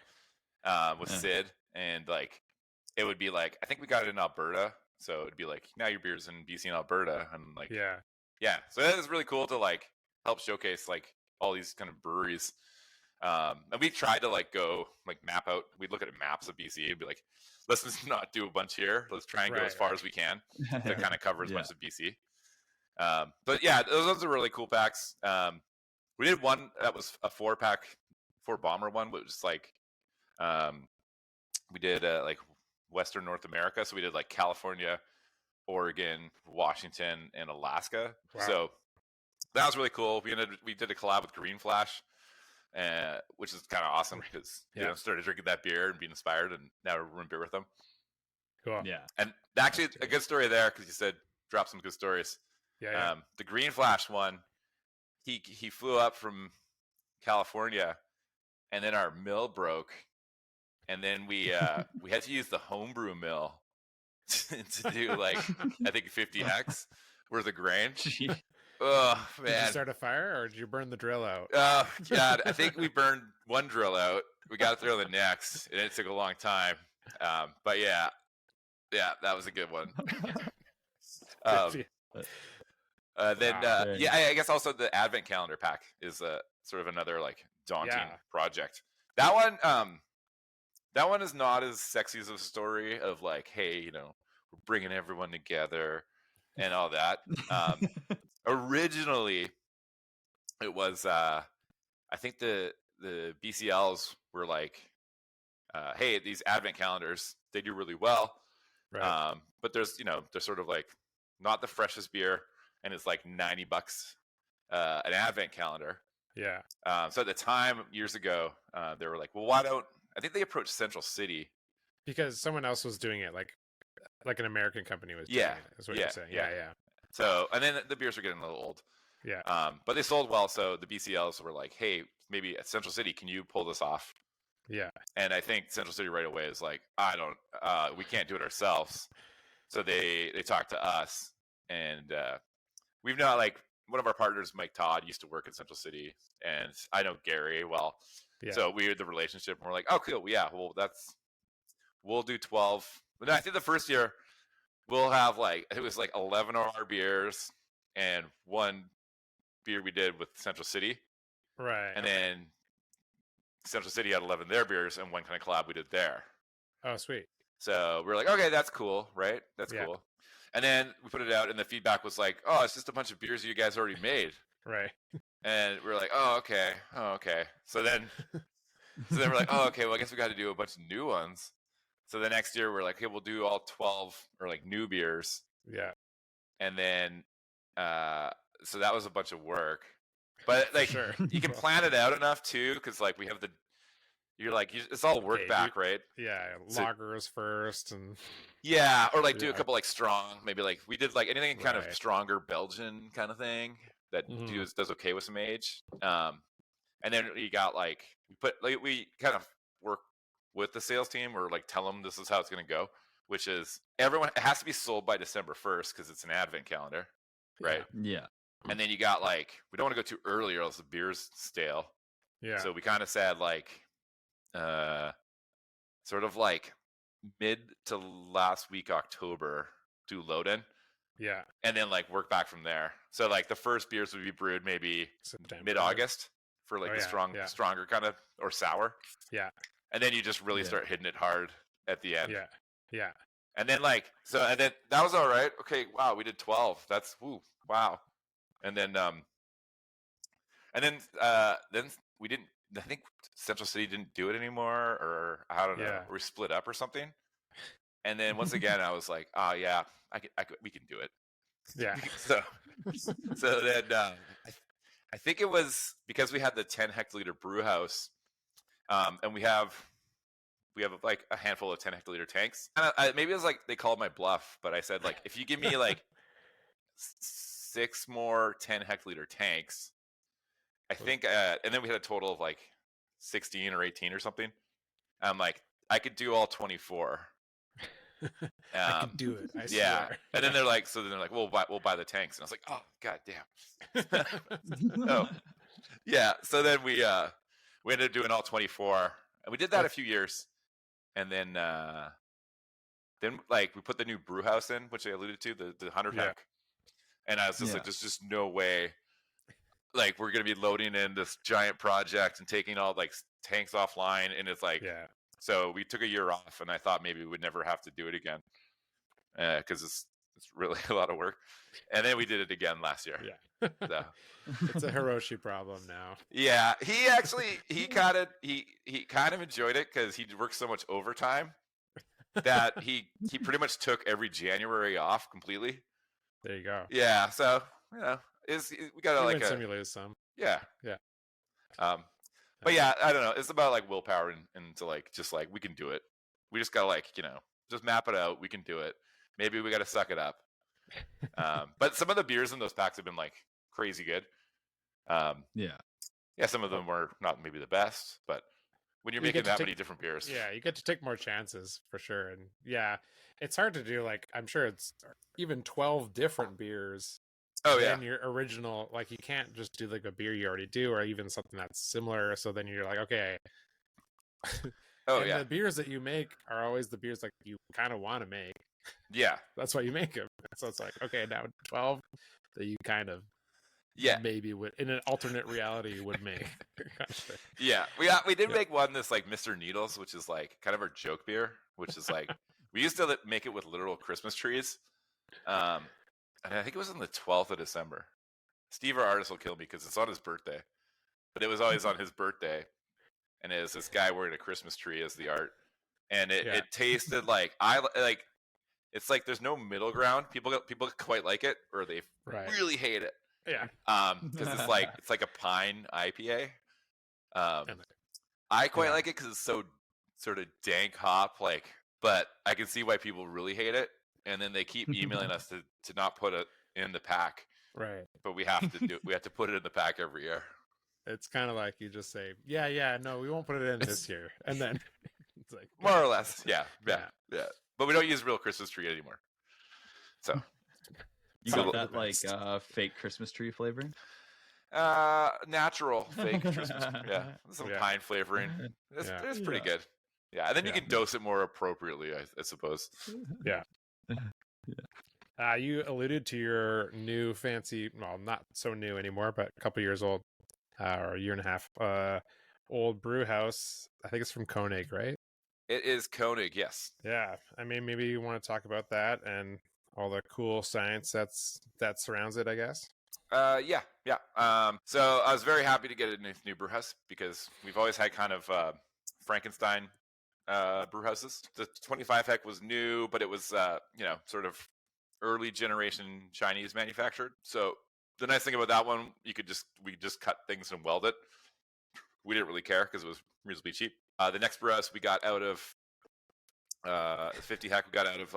C: with Sid. And like, it would be like, I think we got it in Alberta. So it'd be like, now your beer's in BC and Alberta. And like, yeah, so it was really cool to like help showcase like all these kind of breweries. And we tried to like go like map out. We'd look at maps of BC and be like, let's just not do a bunch here. Let's try and go as far as we can to kind of cover as much of BC. But yeah, those are really cool packs. We did one that was a 4-pack, 4-bomber one, which was like we did like Western North America. So we did like California, Oregon, Washington, and Alaska. Wow. So that was really cool. We did a collab with Green Flash, which is kind of awesome because started drinking that beer and being inspired, and now we're brewing beer with them.
A: Cool.
C: Yeah, and actually a good story there because you said drop some good stories.
A: Yeah.
C: The Green Flash one, he flew up from California, and then our mill broke, and then we had to use the homebrew mill to do like I think 50 hex worth of grain. Oh man!
A: Did you start a fire or did you burn the drill out?
C: Oh God! I think we burned one drill out. We got to throw the next, and it took a long time. But yeah, that was a good one. I guess also the Advent calendar pack is sort of another like daunting project. That one is not as sexy as a story of like, hey, we're bringing everyone together and all that. Originally, it was I think the BCLs were like, hey, these Advent calendars, they do really well, right. But there's they're sort of like not the freshest beer, and it's like $90 an Advent calendar.
A: Yeah.
C: So at the time, years ago, they were like, well, why don't I think they approached Central City
A: because someone else was doing it, like an American company was doing it. Is what you're saying. Yeah.
C: So, and then the beers were getting a little old.
A: Yeah.
C: But they sold well, so the BCLs were like, hey, maybe at Central City, can you pull this off?
A: Yeah.
C: And I think Central City right away is like, we can't do it ourselves. So they talked to us, and we've now like one of our partners, Mike Todd, used to work at Central City, and I know Gary well. Yeah. So we had the relationship, and we're like, oh, cool. Yeah, well, we'll do 12. But I think the first year we'll have it was like 11 of our beers and one beer we did with Central City.
A: Right.
C: And then Central City had 11 of their beers and one kind of collab we did there.
A: Oh, sweet.
C: So we're like, okay, that's cool, right? That's cool. And then we put it out, and the feedback was like, oh, it's just a bunch of beers you guys already made.
A: Right.
C: And we're like, oh, okay. So then we're like, oh, okay, well, I guess we got to do a bunch of new ones. So the next year we're like, hey, we'll do all 12 or like new beers.
A: Yeah.
C: And then, so that was a bunch of work, but like you can plan it out enough too. Cause like we have you're like, it's all work
A: Okay,
C: back, right?
A: Yeah,
C: So-
A: lagers first, and
C: Yeah, or like do a
A: Yeah.
C: couple like strong, maybe like we did like anything kind of
A: Right.
C: stronger Belgian kind of thing that
A: Mhm.
C: does okay with some age. And then you got like we kind of work with the sales team or like tell them this is how it's going to go, which is everyone it has to be sold by December 1st because it's an advent calendar, right?
D: Yeah.
C: And then you got like we don't want to go too early or else the beer's stale.
A: Yeah.
C: So we kind of said like sort of like mid to last week October do load in
A: Yeah.
C: and then like work back from there. So like the first beers would be brewed maybe
A: September.
C: mid-August for like
A: Oh,
C: the
A: yeah.
C: stronger kind of or sour.
A: Yeah.
C: And then you just really
D: Yeah.
C: start hitting it hard at the end.
A: Yeah. Yeah.
C: And then like and then that was all right. Okay, wow, we did 12. That's wow. And then then we didn't I think Central City didn't do it anymore or I don't know.
A: Yeah.
C: Or we split up or something. And then once again I was like, "Oh yeah, we can do it."
A: Yeah.
C: So then I think it was because we had the 10 hectoliter brew house, and we have like a handful of 10 hectoliter tanks. Maybe it was like they called my bluff, but I said like if you give me like 6 more 10 hectoliter tanks, I think, and then we had a total of like 16 or 18 or something. I'm like I could do all 24.
A: I can do it. I
C: Yeah,
A: swear.
C: and then they're like, we'll buy the tanks, and I was like, oh god damn. Oh, yeah. So then we ended up doing all 24, and we did that a few years, and then like we put the new brew house in, which I alluded to, the 100
A: Yeah.
C: heck, and I was just
D: Yeah.
C: like, there's just no way, like we're gonna be loading in this giant project and taking all like tanks offline, and it's like.
A: Yeah.
C: So we took a year off, and I thought maybe we would never have to do it again because it's really a lot of work. And then we did it again last year.
A: Yeah.
C: So,
A: It's a Hiroshi problem now.
C: yeah, he kind of enjoyed it because he worked so much overtime that he pretty much took every January off completely.
A: There you go.
C: Yeah, so we got
A: You
C: like
A: win
C: a
A: some, you lose some.
C: yeah.
A: Yeah.
C: But yeah, I don't know. It's about like willpower and to like just like we can do it. We just gotta like just map it out. We can do it. Maybe we gotta suck it up. But some of the beers in those packs have been like crazy good.
D: Yeah.
C: Some of them were not maybe the best, but when you're
A: You
C: making
A: get to
C: that
A: take-
C: many different beers,
A: Yeah, you get to take more chances for sure. And yeah, it's hard to do. Like, I'm sure it's even 12 different beers.
C: oh yeah,
A: Than your original. Like, you can't just do like a beer you already do, or even something that's similar. So then you're like, okay.
C: oh
A: And
C: yeah,
A: the beers that you make are always the beers like you kind of want to make.
C: yeah,
A: That's why you make them. So it's like, okay, now 12 that you kind of
C: yeah,
A: maybe would, in an alternate reality, you would make.
C: yeah. We did make one that's like Mr. Needles, which is like kind of our joke beer, which is like we used to make it with literal Christmas trees. And I think it was on the 12th of December. Steve, our artist, will kill me because it's on his birthday. But it was always on his birthday. And it was this guy wearing a Christmas tree as the art. And it tasted like, it's like there's no middle ground. People quite like it or they
A: Right.
C: really hate it.
A: Yeah.
C: Because it's like a pine IPA.
A: And-
C: I quite
A: yeah.
C: like it because it's so sort of dank hop, but I can see why people really hate it. And then they keep emailing us to not put it in the pack,
A: Right.
C: but we have to put it in the pack every year.
A: It's kind of like you just say, yeah, no, we won't put it in this year. And then it's like,
C: More or less, yeah. But we don't use real Christmas tree anymore. So
D: You
C: So-
D: got that like fake Christmas tree flavoring?
C: natural fake Christmas, some
A: Yeah.
C: pine flavoring. It's pretty good. Yeah, and then you
A: Yeah.
C: can dose it more appropriately, I suppose.
A: You alluded to your new fancy, well, not so new anymore, but a couple years old, or a year and a half, old brew house. I think it's from Koenig, right?
C: It is Koenig, yes.
A: Yeah. I mean, maybe you want to talk about that and all the cool science that surrounds it, I guess.
C: Yeah. So I was very happy to get a new brew house because we've always had kind of Frankenstein brew houses. The 25 heck was new, but it was sort of early generation Chinese manufactured. So the nice thing about that one, we could just cut things and weld it. We didn't really care because it was reasonably cheap. The next brew house we got out of 50 Hack, we got out of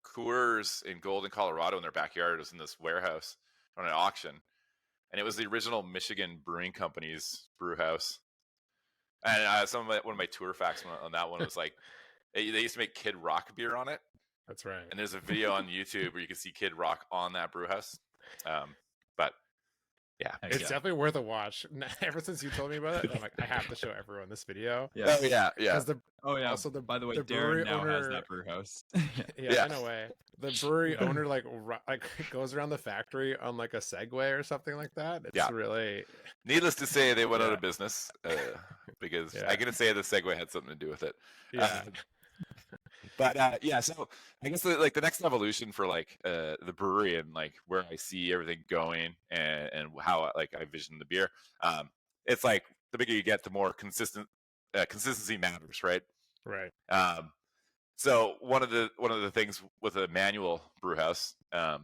C: Coors in Golden, Colorado, in their backyard. It was in this warehouse on an auction, and it was the original Michigan Brewing Company's brew house. And one of my tour facts on that one was like, they used to make Kid Rock beer on it.
A: That's right.
C: And there's a video on YouTube where you can see Kid Rock on that brew house. But yeah,
A: it's definitely worth a watch. Ever since you told me about it, I'm like, I have to show everyone this video.
C: Yeah.
A: Also,
D: by the way,
A: the
D: Darren now
A: owner
D: has that brew house.
A: yeah, in a way, the brewery owner like goes around the factory on like a Segway or something like that. It's really.
C: Needless to say, they went out of business because I can say the Segway had something to do with it.
A: Yeah.
C: But so I guess the next evolution for like the brewery and like where I see everything going and how I vision the beer, it's like the bigger you get, the more consistency matters, right?
A: Right.
C: So one of the things with a manual brew house, like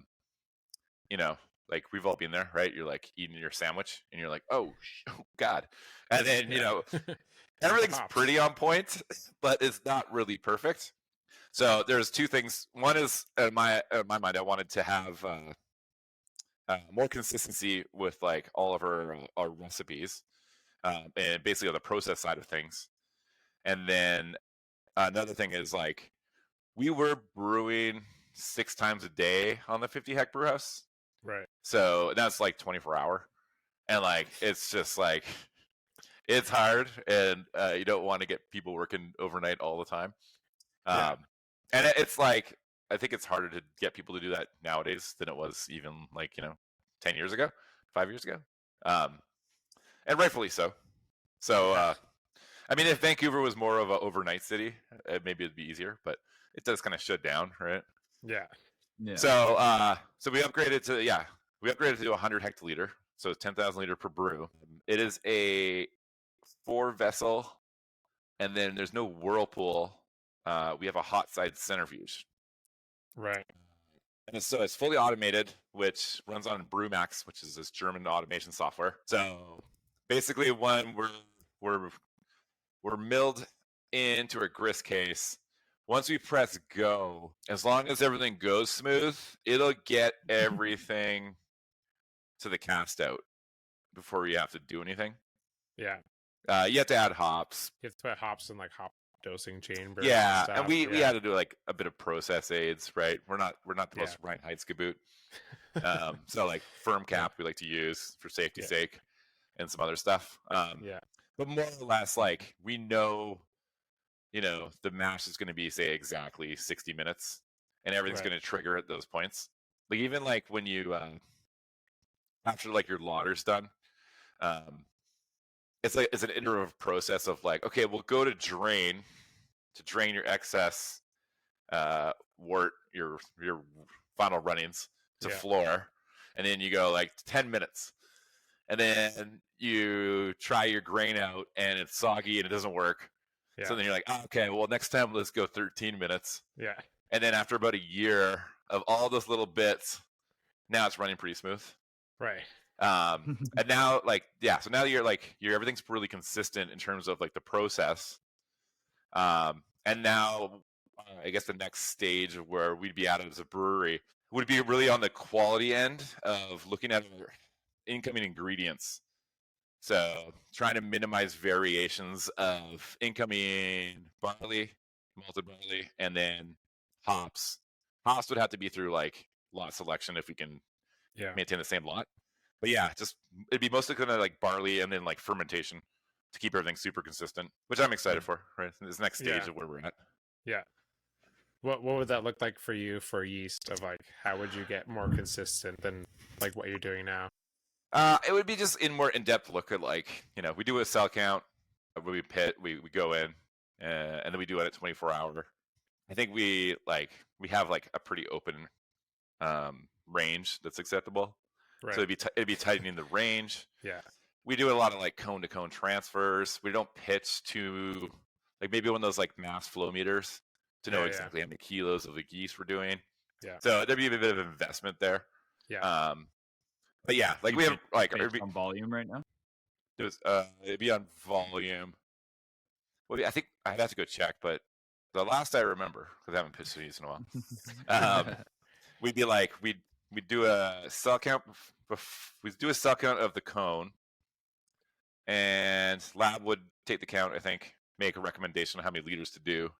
C: we've all been there, right? You're like eating your sandwich and you're like, oh God, and then everything's pretty on point, but it's not really perfect. So there's two things. One is, in my mind, I wanted to have more consistency with like all of our recipes, and basically on the process side of things. And then another thing is like we were brewing 6 times a day on the 50 Hack brew house.
A: Right.
C: So that's like 24-hour, and like it's just like it's hard, and you don't want to get people working overnight all the time. And it's like, I think it's harder to get people to do that nowadays than it was even like, 10 years ago, 5 years ago. And rightfully so. So, I mean, if Vancouver was more of an overnight city, maybe it'd be easier, but it does kind of shut down, right?
A: Yeah.
C: So, so we upgraded to 100 hectoliter. So 10,000 liter per brew. It is a 4 vessel, and then there's no whirlpool. We have a hot side centrifuge.
A: Right.
C: And so it's fully automated, which runs on Brewmax, which is this German automation software. So basically, when we're milled into a grist case, once we press go, as long as everything goes smooth, it'll get everything to the cast out before you have to do anything.
A: Yeah.
C: You have to add hops.
A: You have to put hops in like hop dosing chamber.
C: Yeah, and we had to do like a bit of process aids, right? We're not the most Reinheitsgebot. So like firm cap we like to use for safety's sake, and some other stuff. But more or less, like we know, the mash is going to be say exactly 60 minutes, and everything's going to trigger at those points. Like even like when you after like your lauder's done, it's an iterative process of like, okay, we'll go to drain your excess wort, your final runnings to floor, and then you go like 10 minutes, and then you try your grain out and it's soggy and it doesn't work. So then you're like, okay, well next time let's go 13 minutes. Yeah. And then after about a year of all those little bits, now it's running pretty smooth.
A: Right.
C: And now so now you're everything's really consistent in terms of like the process. And now I guess the next stage of where we'd be at as a brewery would be really on the quality end of looking at our incoming ingredients. So trying to minimize variations of incoming barley, malted barley, and then hops. Hops would have to be through like lot selection if we can maintain the same lot. But it'd be mostly kind of like barley and then like fermentation to keep everything super consistent, which I'm excited for, right? This next stage of where we're at. Yeah.
A: What would that look like for you for yeast? Of like, how would you get more consistent than like what you're doing now?
C: It would be just more in-depth look at like, we do a cell count, we pit, we go in, and then we do it at 24-hour. I think we have like a pretty open range that's acceptable. Right. So it'd be tightening the range. Yeah. We do a lot of like cone to cone transfers. We don't pitch to like maybe one of those like mass flow meters to know exactly how many kilos of the yeast we're doing. Yeah. So there'd be a bit of investment there. Yeah. But yeah, like we have like
D: on volume right now.
C: It'd be on volume. Well, I think I'd have to go check, but the last I remember, because I haven't pitched these in a while, we'd be like, we'd do a cell count. We'd do a cell count of the cone, and lab would take the count. I think make a recommendation on how many liters to do.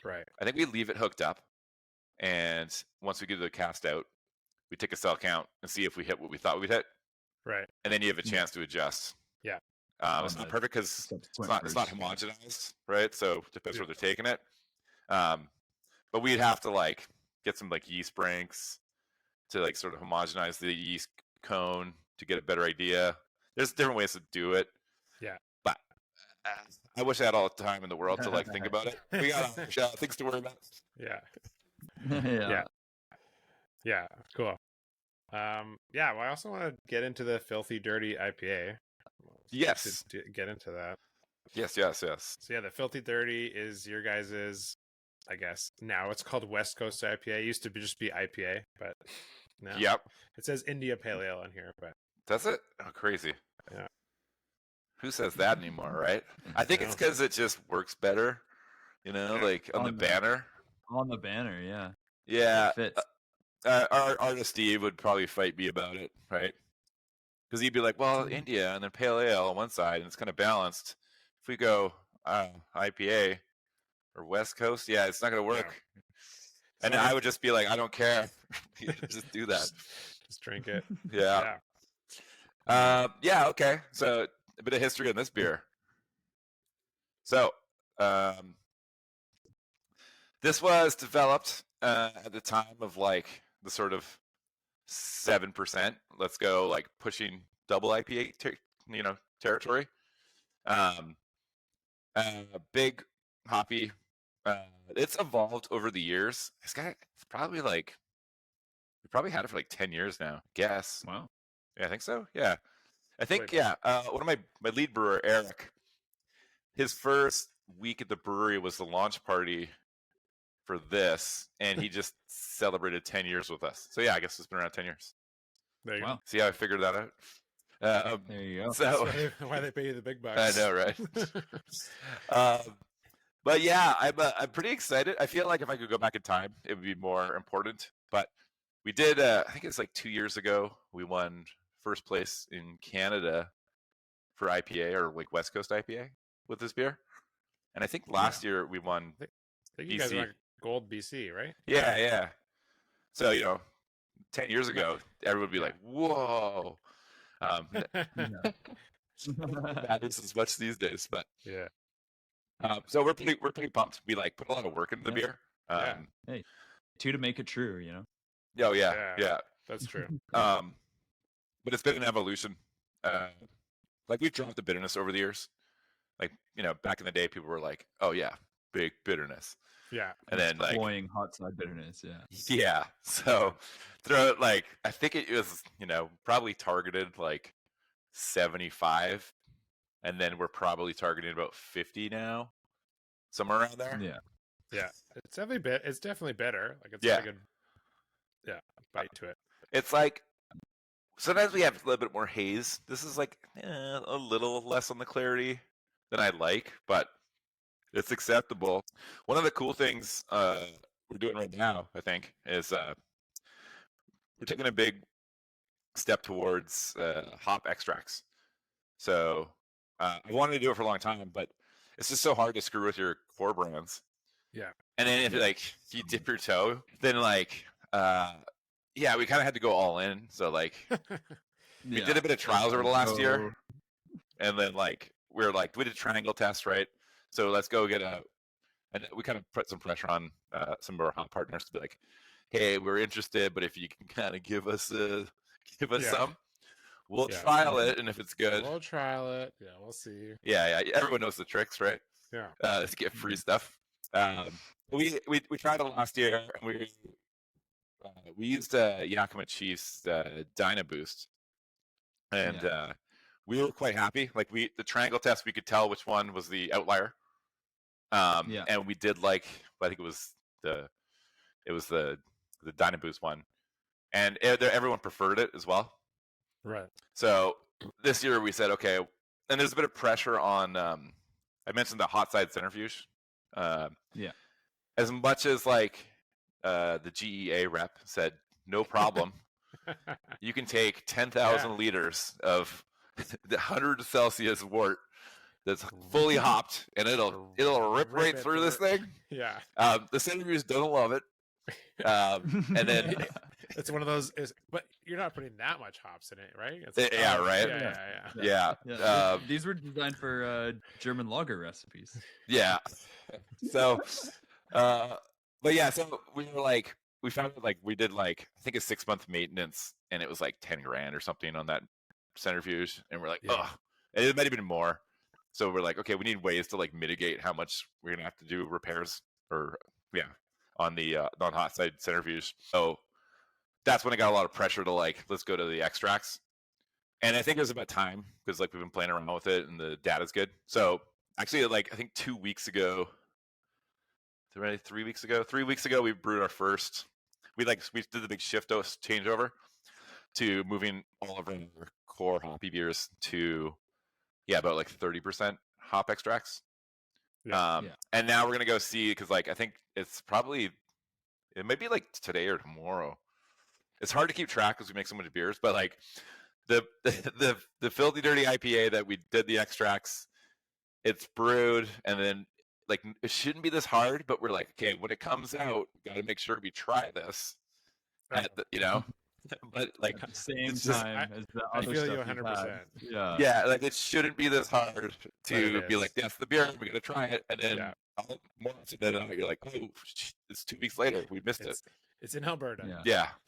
A: Right.
C: I think we leave it hooked up, and once we get the cast out, we take a cell count and see if we hit what we thought we'd hit.
A: Right.
C: And then you have a chance to adjust.
A: Yeah.
C: It's not perfect because it's not homogenized, right? So it depends where they're taking it. But we'd have to like get some like yeast branks to like sort of homogenize the yeast cone to get a better idea. There's different ways to do it.
A: Yeah.
C: But I wish I had all the time in the world to like think about it. We got things to worry about.
A: Yeah.
D: Yeah.
A: Yeah. Cool. Yeah. Well, I also want to get into the Filthy Dirty IPA.
C: Yes.
A: Get into that.
C: Yes.
A: So yeah, the Filthy Dirty is your guys's, I guess now it's called West Coast IPA. It used to just be IPA, but now
C: Yep.
A: it says India Pale Ale on here. But
C: Does it? Oh, crazy.
A: Yeah.
C: Who says that anymore, right? I think it's because it just works better, like on the banner.
D: On the banner, yeah.
C: Yeah.
D: It fits.
C: Our artist Steve would probably fight me about it, right? Because he'd be like, well, India and then Pale Ale on one side, and it's kind of balanced. If we go IPA or West Coast, yeah, it's not going to work. Yeah. And I would just be like, I don't care. Just do that.
A: Just drink it.
C: Yeah. Okay. So a bit of history on this beer. So this was developed at the time of like the sort of 7%. Let's go like pushing double IPA, territory. Big hoppy. It's evolved over the years. It's probably like we probably had it for like 10 years now. Guess.
D: Wow.
C: Yeah, I think so. Yeah, I think one of my lead brewer Eric. His first week at the brewery was the launch party for this, and he just celebrated 10 years with us. So yeah, I guess it's been around 10 years.
A: There you go.
C: See how I figured that out?
D: There you go.
C: So
A: why they pay you the big bucks?
C: I know, right? But yeah, I'm pretty excited. I feel like if I could go back in time, it would be more important. But we did. I think it's like 2 years ago. We won first place in Canada for IPA or like West Coast IPA with this beer. And I think last year we won.
A: I think you guys won Gold BC, right?
C: Yeah. So 10 years ago, everyone would be like, "Whoa." That is as much these days, but
A: yeah.
C: So we're pretty pumped. We like put a lot of work into the beer.
D: Hey, 2 to make it true,
C: Oh yeah.
A: That's true.
C: But it's been an evolution. Like we've dropped the bitterness over the years. Like back in the day, people were like, "Oh yeah, big bitterness."
A: Yeah.
C: And then like
D: cloying hot side bitterness. Yeah.
C: Yeah. So throw it like I think it was probably targeted like 75. And then we're probably targeting about 50 now, somewhere around there.
A: Yeah. It's definitely better. Like it's got a good, bite to it.
C: It's like sometimes we have a little bit more haze. This is like a little less on the clarity than I'd like, but it's acceptable. One of the cool things we're doing right now, I think, is we're taking a big step towards hop extracts. So I wanted to do it for a long time, but it's just so hard to screw with your core brands.
A: Yeah.
C: And then if you dip your toe, then we kind of had to go all in. So we did a bit of trials over the last year, and then we did a triangle test, right? So let's go and we kind of put some pressure on some of our hop partners to be like, hey, we're interested, but if you can kind of give us some. We'll trial it, and if it's good,
A: we'll trial it. Yeah, we'll see.
C: Yeah. Everyone knows the tricks, right?
A: Yeah.
C: Let's get free stuff. We tried it last year, and we used Yakima Chief's Dyna Boost, and we were quite happy. Like the triangle test, we could tell which one was the outlier. And we did I think it was the Dyna Boost one, and everyone preferred it as well.
A: Right.
C: So this year we said, okay, and there's a bit of pressure on I mentioned the hot side centrifuge.
D: Yeah.
C: As much as like the GEA rep said, no problem. You can take 10,000 liters of the 100 Celsius wort that's fully hopped, and it'll rip right through this thing.
A: Yeah.
C: The centrifuge doesn't love it. And then
A: it's one of those but you're not putting that much hops in it, right?
C: Right. Yeah.
D: These were designed for German lager recipes.
C: Yeah. So but yeah, so we found it like we did like I think a 6-month maintenance, and it was like 10 grand or something on that centrifuge, and we're like, oh, it might have been more. So we're like, okay, we need ways to like mitigate how much we're gonna have to do repairs or on the non-hot side centrifuge. So that's when I got a lot of pressure to like, let's go to the extracts. And I think it was about time because like we've been playing around with it and the data's good. So actually, like I think 2 weeks ago, 3 weeks ago, we brewed our first. We did the big shift changeover to moving all of our core hoppy beers to about like 30% hop extracts. And now we're gonna go see, because like I think it might be like today or tomorrow. It's hard to keep track because we make so much beers, but like the filthy dirty IPA that we did the extracts, it's brewed, and then like it shouldn't be this hard, but we're like, okay, when it comes out, we got to make sure we try this, but like
D: at the same time as the
A: I
D: other
A: feel
D: stuff
A: you 100%.
D: Yeah,
C: like it shouldn't be this hard to be like, that's the beer, we're gonna try it, and then more often than not, you're like, oh, it's 2 weeks later, we missed it.
A: It's in Alberta.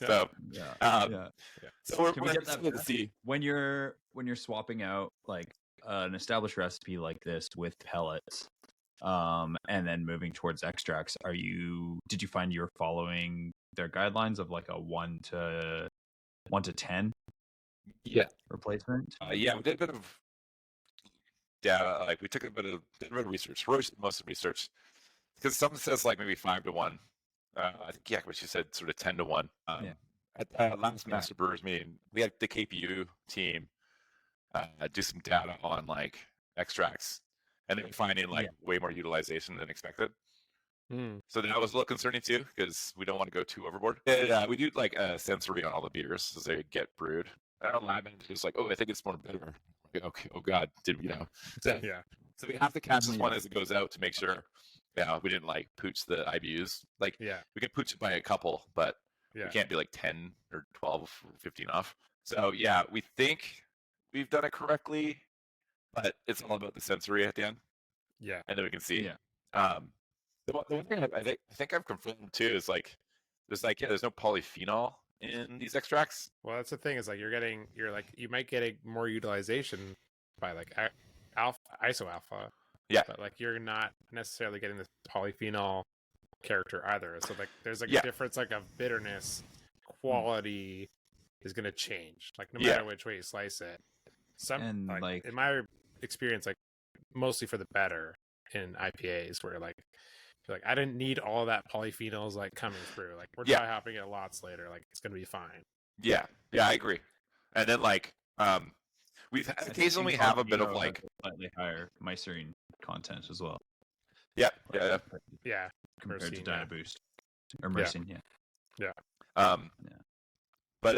C: So we're
D: Can we get that
C: to see
D: when you're swapping out like an established recipe like this with pellets, and then moving towards extracts? Did you find you're following their guidelines of like a 1 to 10 replacement?
C: We did a bit of data. Like we took a bit of research, most of the research, because some says like maybe 5 to 1. I think what she said, sort of 10 to 1. At last Master Brewers meeting, we had the KPU team do some data on like extracts, and they were finding like way more utilization than expected. So that was a little concerning too, because we don't want to go too overboard. We do like a sensory on all the beers as they get brewed. Our lab is like, oh, I think it's more bitter. Okay, oh God, So we have to catch this one as it goes out to make sure. We didn't like pooch the IBUs. Like, we could pooch it by a couple, but we can't be like 10 or 12 or 15 off. So we think we've done it correctly, but it's all about the sensory at the end. And then we can see. The one thing I think I've confirmed too is like, there's no polyphenol in these extracts.
A: Well, that's the thing, is like you might get a more utilization by like isoalpha. But like you're not necessarily getting this polyphenol character either. So like there's like a difference like of bitterness, quality is gonna change. Like no matter which way you slice it. Like in my experience, like mostly for the better in IPAs, where like I didn't need all that polyphenols like coming through. Like we're dry hopping it lots later. Like it's gonna be fine.
C: Yeah, I agree. And then like we occasionally have a bit of like
D: slightly higher mycene content as well.
A: Yeah.
D: Compared to Dyna Boost or mycene,
C: But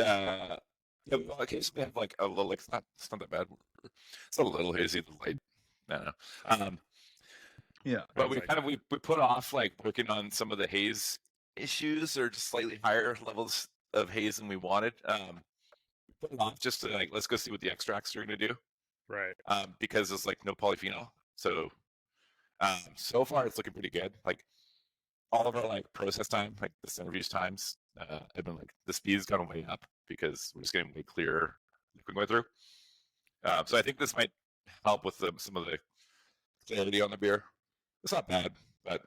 C: occasionally we have like a little, like it's not that bad. It's a little hazy, light. I don't know. But we put off like working on some of the haze issues, or just slightly higher levels of haze than we wanted. Put it off just to like, let's go see what the extracts are going to do.
A: Right.
C: Because there's like no polyphenol. So so far it's looking pretty good. Like all of our like process time, like the centrifuge times, have been like, the speed's gone way up because we're just getting way clearer liquid going through. So I think this might help with some of the clarity on the beer. It's not bad, but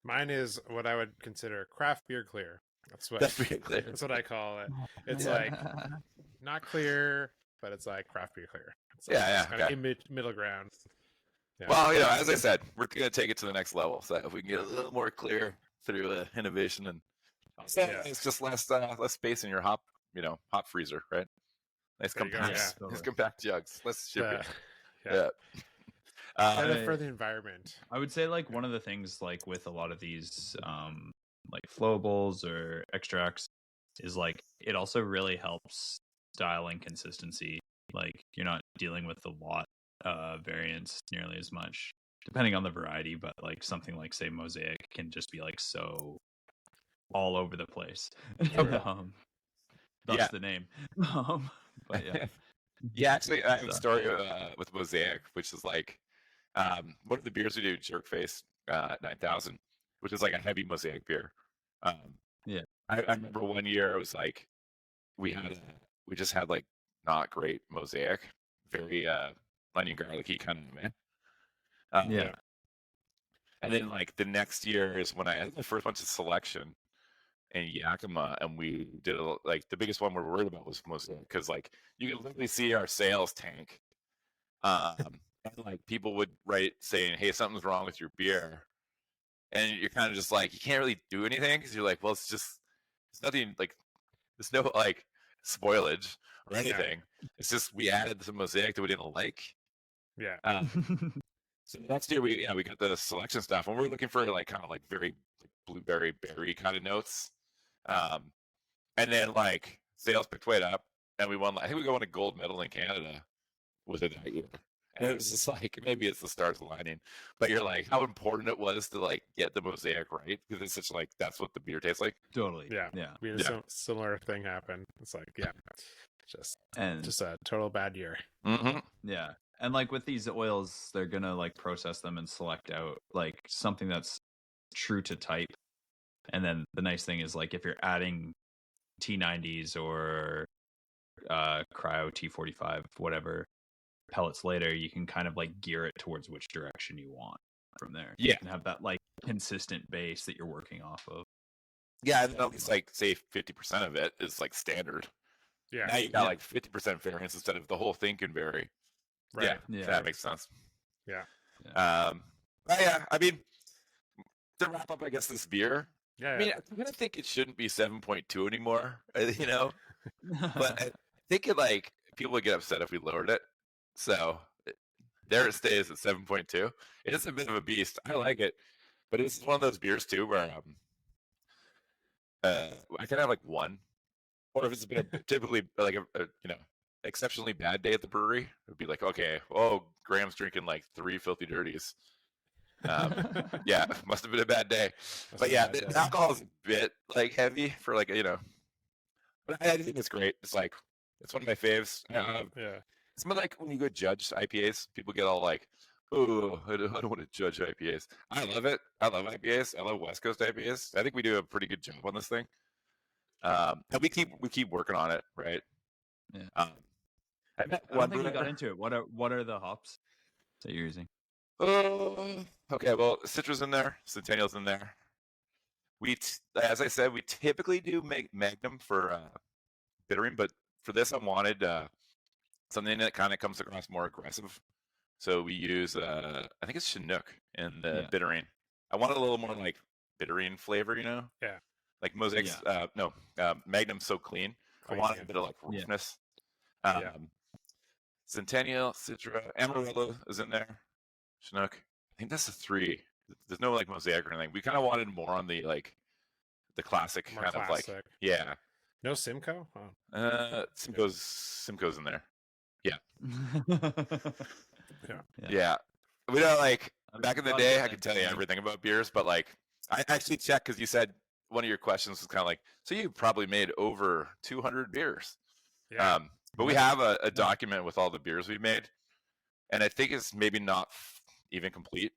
A: mine is what I would consider craft beer clear. That's what I call it. It's like not clear, but it's like craft beer clear. It's like kind of middle ground.
C: Well, as I said, we're gonna take it to the next level. So if we can get a little more clear through innovation, and it's just less space in your hop freezer, right? Nice compact jugs. Let's ship it.
A: Better for the environment.
D: I would say like one of the things like with a lot of these like flowables or extracts is like it also really helps styling consistency. Like you're not dealing with the lot variance nearly as much, depending on the variety. But like something like say Mosaic can just be like so all over the place. That's the name. But yeah.
C: Yeah, actually, I have a story with Mosaic, which is like one of the beers we do, Jerkface 9000, which is like a heavy Mosaic beer.
D: Yeah.
C: I remember one year it was like we just had like not great Mosaic, very onion garlicky kind of man.
D: Yeah.
C: And then like the next year is when I had my first bunch of selection in Yakima, and we did like the biggest one we were worried about was Mosaic because like you could literally see our sales tank. And like people would write saying, "Hey, something's wrong with your beer," and you're kind of just like you can't really do anything because you're like, well, it's nothing like there's no like spoilage or anything. It's just we added some Mosaic that we didn't like.
A: Yeah.
C: So next year we got the selection stuff, and we're looking for like kind of like very like, blueberry berry kind of notes. And then like sales picked way up, and we won. I think we won a gold medal in Canada with it that year. And it was just like maybe it's the stars aligning, but you're like how important it was to like get the Mosaic right because it's such like that's what the beer tastes like.
D: Totally.
A: Yeah.
D: Yeah.
A: We had a similar thing happen. It's like just a total bad year.
C: Mm-hmm.
D: Yeah. And like with these oils, they're gonna like process them and select out like something that's true to type. And then the nice thing is like if you're adding T90s or cryo T45, whatever pellets later, you can kind of like gear it towards which direction you want from there.
C: Yeah.
D: You can have that like consistent base that you're working off of.
C: Yeah, and at least like say 50% of it is like standard.
A: Yeah.
C: Now you got like 50% variance instead of the whole thing can vary.
A: Right.
C: Yeah, that makes sense.
A: Yeah.
C: But yeah, I mean, to wrap up, I guess this beer.
A: Yeah.
C: I mean, I kind of think it shouldn't be 7.2 anymore. You know, but I think it like people would get upset if we lowered it. So there it stays at 7.2. It is a bit of a beast. I like it, but it's one of those beers too where I can have like one, or if it's been typically like a exceptionally bad day at the brewery, it would be like, okay, Graham's drinking like 3 filthy dirties. Yeah, must have been a bad day. But yeah, the alcohol is a bit like heavy for like but I think it's great. It's like it's one of my faves. It's more like when you go judge IPAs, people get all like, "Oh, I don't want to judge IPAs." I love it. I love IPAs. I love West Coast IPAs. I think we do a pretty good job on this thing. And we keep working on it, right?
D: Yeah.
C: I
D: don't think we got into it. What are the hops that you're using?
C: Okay. Well, Citra's in there. Centennial's in there. As I said, we typically do make Magnum for bittering, but for this, I wanted something that kind of comes across more aggressive. So we use, I think it's Chinook in the bittering. I wanted a little more like bittering flavor, you know?
A: Yeah.
C: Like Mosaic's, Magnum's so clean. I wanted a bit of like roughness. Centennial, Citra, Amarillo is in there. Chinook. I think that's the 3. There's no like Mosaic or anything. We kind of wanted more on the like the classic
A: More
C: kind
A: classic.
C: of like
A: No Simcoe? Oh.
C: Simcoe's in there. Yeah.
A: Yeah.
C: We don't like back in the day I could tell you everything about beers, but like I actually checked because you said one of your questions was kind of like, so you probably made over 200 beers.
A: Yeah.
C: But we have a document with all the beers we've made, and I think it's maybe not even complete,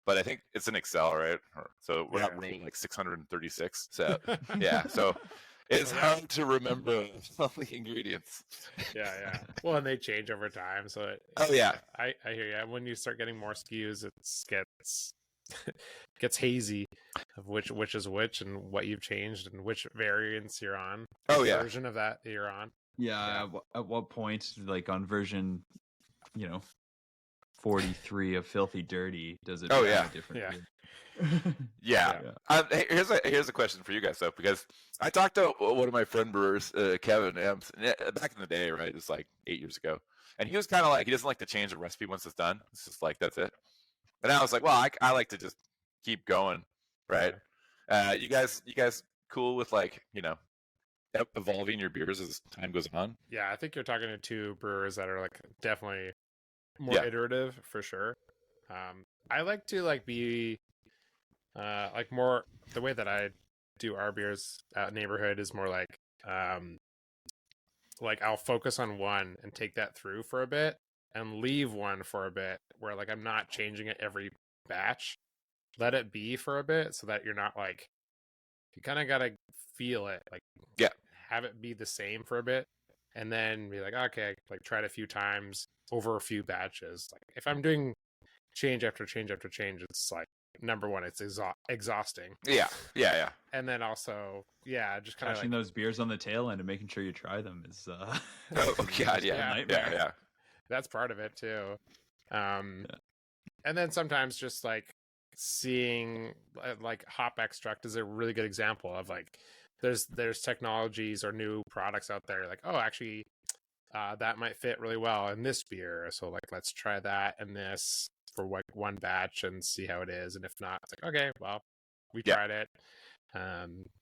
C: but I think it's in Excel, right? So we're not running like 636. So yeah, so it's hard to remember all the ingredients.
A: Yeah. Well, and they change over time, so
C: I
A: hear you. When you start getting more SKUs, it gets hazy of which is which and what you've changed and which variants you're on. Version of that you're on.
D: Yeah. At what point, like on version, 43 of Filthy Dirty, does it? A different
C: Here's a question for you guys though, because I talked to one of my friend brewers, Kevin Amps, back in the day, right? It's like 8 years ago. And he was kind of like, he doesn't like to change the recipe once it's done. It's just like, that's it. And I was like, well, I like to just keep going, right? You guys cool with like, evolving your beers as time goes on?
A: Yeah, I think you're talking to two brewers that are like definitely more iterative for sure. I like to like be like more the way that I do our beers at neighborhood is more like I'll focus on one and take that through for a bit and leave one for a bit where like I'm not changing it every batch. Let it be for a bit so that you're not like you kind of got to feel it, like have it be the same for a bit and then be like, okay, like try it a few times over a few batches. Like if I'm doing change after change after change, it's like number one, it's exhausting.
C: Yeah.
A: And then also, just kind of
D: catching those beers on the tail end and making sure you try them is
C: oh god, yeah.
A: That's part of it too. And then sometimes just like seeing like hop extract is a really good example of like there's technologies or new products out there like, oh, actually that might fit really well in this beer, so like let's try that and this for like one batch and see how it is. And if not, it's like, okay, well, we tried it,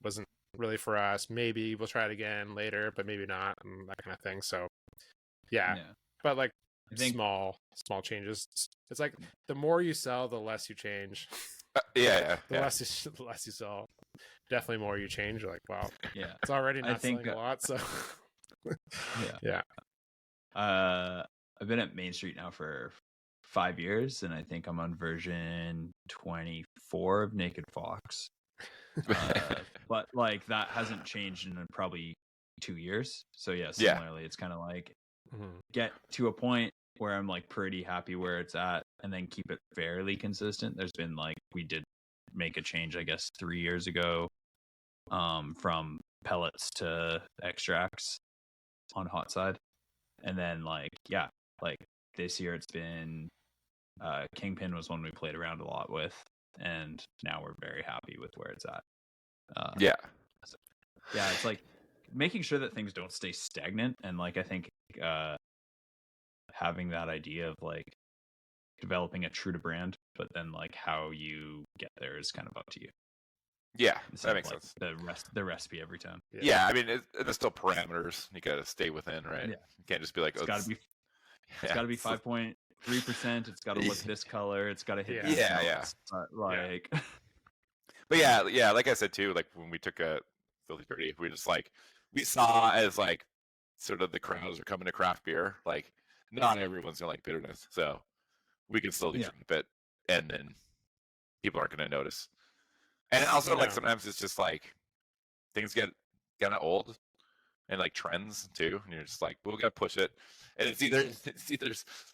A: wasn't really for us, maybe we'll try it again later, but maybe not, and that kind of thing. So but like I think small changes, it's like the more you sell, the less you change. The less you sell, definitely more you change. You're like, wow, it's already not selling a lot. So
D: I've been at Main Street now for 5 years, and I think I'm on version 24 of Naked Fox. But like that hasn't changed in probably 2 years. So similarly, it's kind of like get to a point where I'm like pretty happy where it's at, and then keep it fairly consistent. There's been like we did make a change, I guess, 3 years ago, from pellets to extracts on hot side, and then like this year it's been Kingpin was one we played around a lot with, and now we're very happy with where it's at. It's like making sure that things don't stay stagnant, and like I think having that idea of like developing a true to brand, but then like how you get there is kind of up to you.
C: That makes sense.
D: The recipe every time.
C: I mean, there's still parameters you got to stay within, right? You can't just be like,
D: it's got to be 5.3%. It's got to look this color. It's got to hit
C: but like I said too, like when we took a Filthy Dirty, we just like we saw as like sort of the crowds are coming to craft beer, like not everyone's gonna like bitterness, so we can slowly drop it, and then people aren't gonna notice. And also, like sometimes it's just like things get kind of old, and like trends too, and you're just like, we gotta push it. And it's either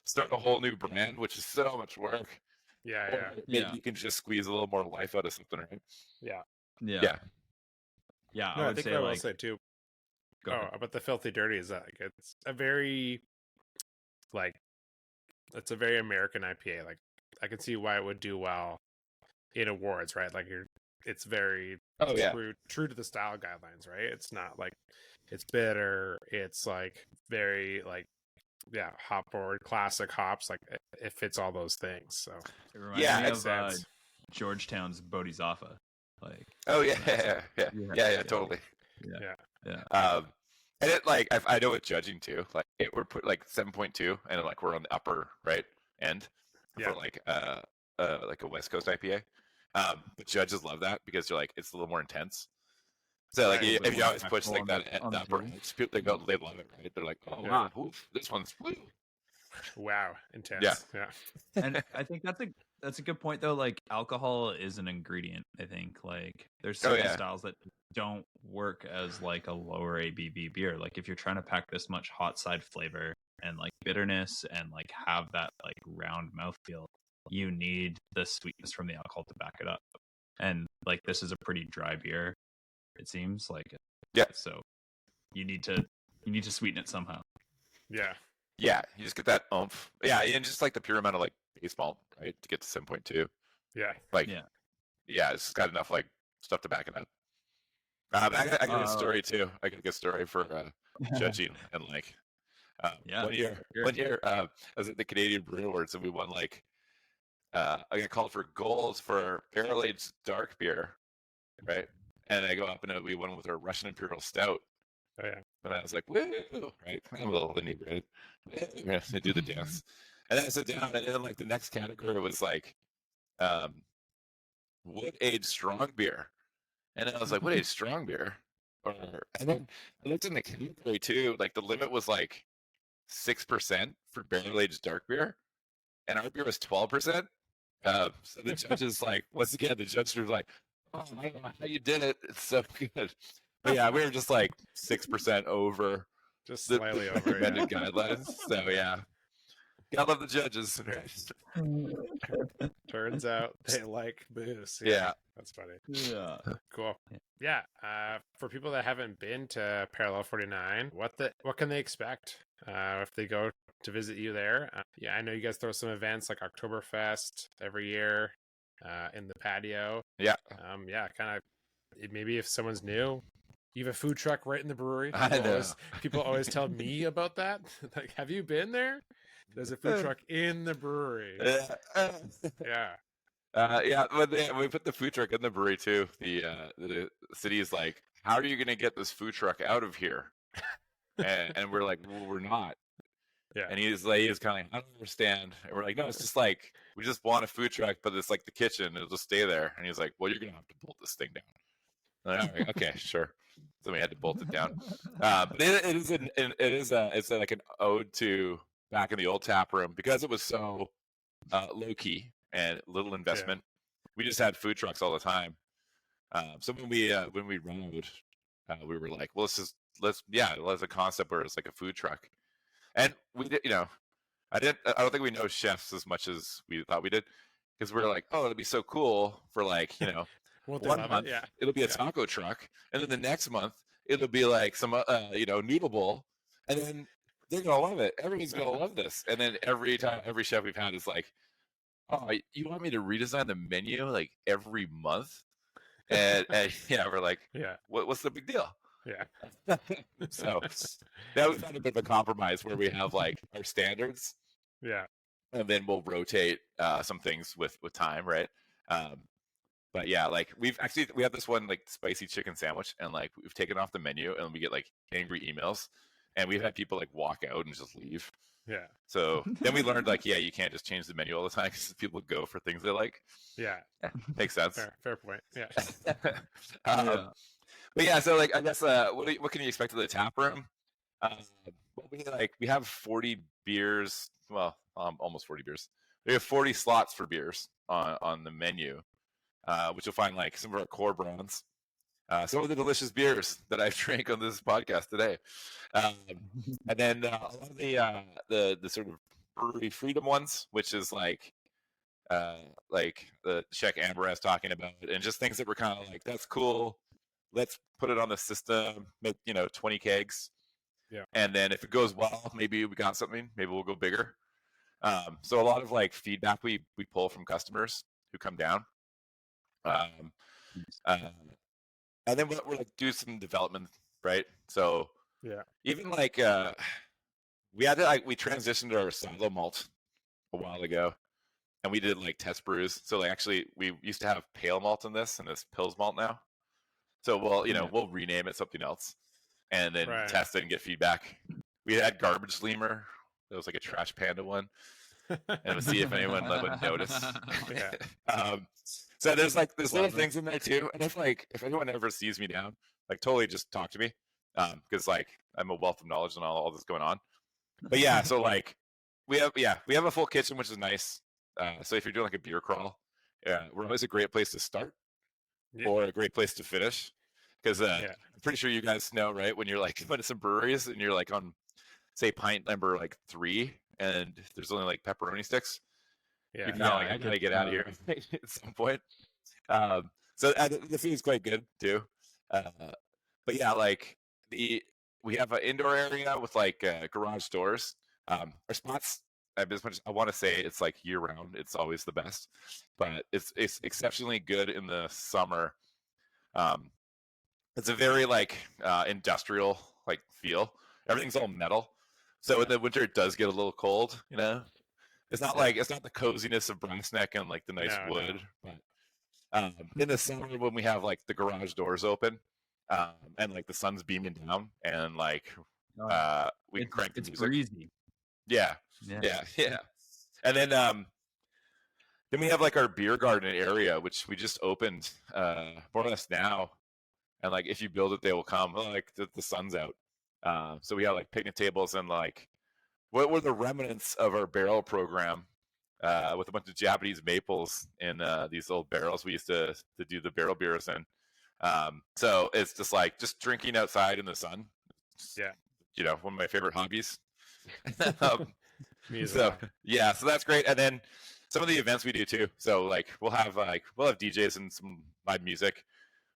C: start a whole new brand, which is so much work. Or you can just squeeze a little more life out of something, right?
A: I think I will say too. About the Filthy Dirty is that like, it's a very American IPA. Like I can see why it would do well in awards, right? Like it's very true to the style guidelines, right? It's not like it's bitter. It's like very like hop forward, classic hops. Like it fits all those things. So
D: it reminds me of Georgetown's Bodhisattva. Like
C: totally. And it like I know with judging too, like we're put like 7.2, and like we're on the upper right end for like a West Coast IPA. But judges love that because you're like it's a little more intense. So like if you always push like that at the upper edge, they love it, right? They're like, oh wow, this one's
A: intense.
D: And I think that's a good point though. Like alcohol is an ingredient. I think like there's certain styles that don't work as like a lower ABV beer. Like if you're trying to pack this much hot side flavor and like bitterness and like have that like round mouthfeel, you need the sweetness from the alcohol to back it up. And like this is a pretty dry beer, it seems like. So you need to sweeten it somehow.
C: You just get that oomph. And just like the pure amount of like base malt, right, to get to 7.2. It's got enough like stuff to back it up. I got a story too. I got a good story for judging, and like
D: Yeah.
C: One year, I was at the Canadian Brew Awards, and we won like I got called for gold for barrel aged dark beer, right? And I go up and we won with our Russian Imperial Stout.
A: Oh yeah.
C: And I was like, woo, right? I'm a little inebriated. I do the dance. And then I sit down, and then like the next category was like wood aged strong beer. And then I was like, wood aged strong beer? And then I looked in the category too, like the limit was like 6% for barrel aged dark beer. And our beer was 12%. So the judges, like, once again, the judges were like, oh, I don't know how you did it. It's so good. But yeah, we were just like 6% over
A: Just slightly over.
C: recommended guidelines. So yeah, gotta love the judges.
A: Turns out they like booze.
C: Yeah.
A: That's funny.
D: Yeah.
A: Cool. Yeah. For people that haven't been to Parallel 49, what can they expect if they go to visit you there? Yeah, I know you guys throw some events like Oktoberfest every year in the patio.
C: Yeah.
A: Yeah, kind of. Maybe if someone's new, you have a food truck right in the brewery. People always tell me about that. Like, have you been there? There's a food truck in the brewery. Yeah.
C: Yeah, but we put the food truck in the brewery too. The city is like, how are you going to get this food truck out of here? And we're like, well, we're not.
A: Yeah.
C: And he was kind of like, I don't understand. And we're like, no, it's just like, we just want a food truck, but it's like the kitchen. It'll just stay there. And he's like, well, you're going to have to bolt this thing down. And I'm like, okay, sure. So we had to bolt it down. But it's like an ode to back in the old tap room, because it was so low key and little investment. Yeah. We just had food trucks all the time. So when we renoed, we were like, well, let's a concept where it's like a food truck. And we did, I don't think we know chefs as much as we thought we did, because we were like, oh, it'll be so cool for like, 1 month, it'll be a taco truck, and then the next month it'll be like some noodle bowl, and then they're gonna love it. Everyone's gonna love this. And then every chef we've had is like, oh, you want me to redesign the menu like every month? And yeah, we're like, yeah, what's the big deal? Yeah. So that was kind of a bit of a compromise where we have like our standards. Yeah. And then we'll rotate some things with time, right? But yeah, like we have this one like spicy chicken sandwich, and like we've taken off the menu, and we get like angry emails, and we've had people like walk out and just leave. Yeah. So then we learned like, yeah, you can't just change the menu all the time, because people go for things they like. Yeah. Makes sense. Fair point. Yeah. But yeah, so like I guess what can you expect of the tap room? We have 40 beers. Well, almost 40 beers. We have 40 slots for beers on the menu. Which you'll find like some of our core brands, some of the delicious beers that I've drank on this podcast today, and then a lot of the sort of brewery freedom ones, which is like the Czech Amber I was talking about, and just things that were kind of like, that's cool, let's put it on the system, make 20 kegs, yeah, and then if it goes well, maybe we got something, maybe we'll go bigger. So a lot of like feedback we pull from customers who come down. And then we're like do some development, right? So yeah, even like we transitioned to our silo malt a while ago, and we did like test brews. So like actually we used to have pale malt in this, and it's Pils malt now. So we'll rename it something else, and then test it and get feedback. We had garbage lemur. It was like a trash panda one, and we'll see if anyone would notice. Yeah. So there's little things in there too, and if anyone ever sees me down, like totally just talk to me, because like I'm a wealth of knowledge on all this going on. But yeah, so like we have a full kitchen, which is nice. So if you're doing like a beer crawl, we're always a great place to start, or a great place to finish, because I'm pretty sure you guys know, right? When you're like going to some breweries and you're like on, say, pint number like 3, and there's only like pepperoni sticks. Yeah, I gotta get out of here at some point. So the food is quite good too. But yeah, like we have an indoor area with like garage doors. Our spots, as much as I want to say it's like year round, it's always the best, but it's exceptionally good in the summer. It's a very like industrial like feel. Everything's all metal. So in the winter it does get a little cold, you know. It's not like it's not the coziness of brass neck and like the nice wood, but in the summer when we have like the garage doors open, and like the sun's beaming down and like we can crank the music.
D: It's breezy.
C: Yeah. And then we have like our beer garden area, which we just opened more or less now. And like if you build it, they will come. Like the sun's out. So we have like picnic tables and like what were the remnants of our barrel program with a bunch of Japanese maples in these old barrels we used to do the barrel beers in. So it's just like just drinking outside in the sun.
A: Yeah.
C: You know, one of my favorite hobbies.
A: Me as
C: So
A: well.
C: yeah, so that's great. And then some of the events we do too. So like we'll have DJs and some live music.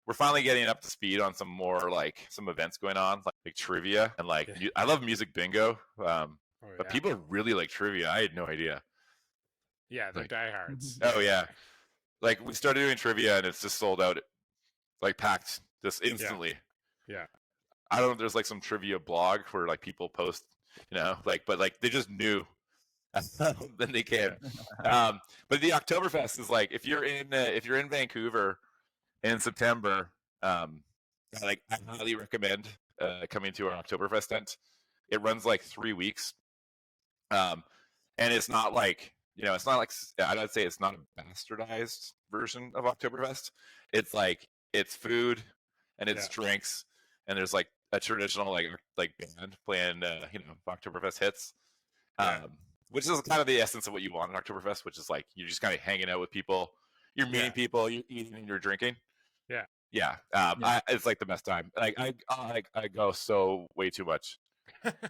C: We're finally getting up to speed on some more like some events going on, like trivia and like I love music bingo. But people really like trivia. I had no idea.
A: Yeah, they're diehards.
C: Oh yeah, like we started doing trivia and it's just sold out, like packed just instantly.
A: Yeah.
C: I don't know. There's like some trivia blog where like people post, you know, like but like they just knew. Then they came. But the Oktoberfest is like if you're in Vancouver in September, like I highly recommend coming to our Oktoberfest tent. It runs like 3 weeks, and it's not like I'd say it's not a bastardized version of Oktoberfest. It's like it's food and it's drinks, and there's like a traditional like band playing Oktoberfest hits. Which is kind of the essence of what you want in Oktoberfest, which is like you're just kind of hanging out with people, you're meeting people, you're eating and you're drinking. Yeah. It's like the best time. Like I go so way too much.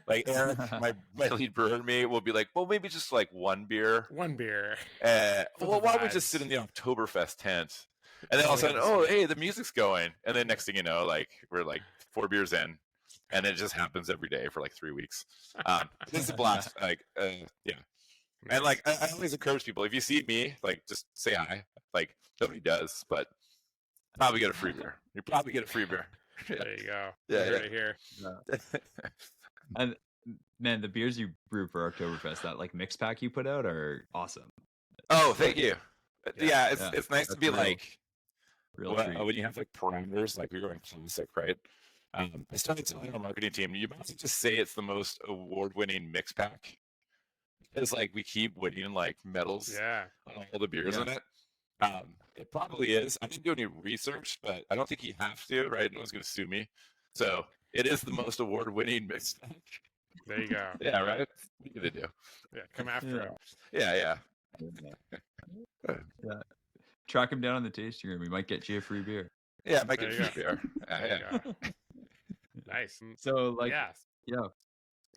C: Like Eric, my lead brewer and me will be like, well, maybe just like one beer.
A: One beer.
C: Well, why don't we just sit in the Oktoberfest tent? And then all of a sudden, oh, hey, the music's going. And then next thing you know, like we're like 4 beers in. And it just happens every day for like 3 weeks. It's a blast. Like, yeah. And like, I always encourage people, if you see me, like, just say hi. Like, nobody does, but probably get a free beer. You probably get a free beer.
A: There you go.
C: Yeah,
A: Right here.
D: And man, the beers you brew for Oktoberfest, that like mix pack you put out are awesome.
C: Oh, thank you. Yeah,
D: Yeah,
C: it's nice to be
D: real-
C: like,
D: real
C: when
D: treat.
C: you have like parameters, like we're going classic, right? I started telling our marketing team, you might just say it's the most award-winning mix pack. It's like we keep winning like medals on all the beers in it. It probably is. I didn't do any research, but I don't think you have to, right? No one's going to sue me. So it is the most award-winning mix pack.
A: There you go.
C: Yeah, right? What are you going to do?
A: Yeah, come after it.
C: Yeah.
D: Track him down on the tasting room. We might get you a free beer.
C: Yeah, I might
A: There
C: get
A: you
C: a free beer. Yeah.
A: Nice.
D: So like,
A: yeah.
D: yeah.
A: Go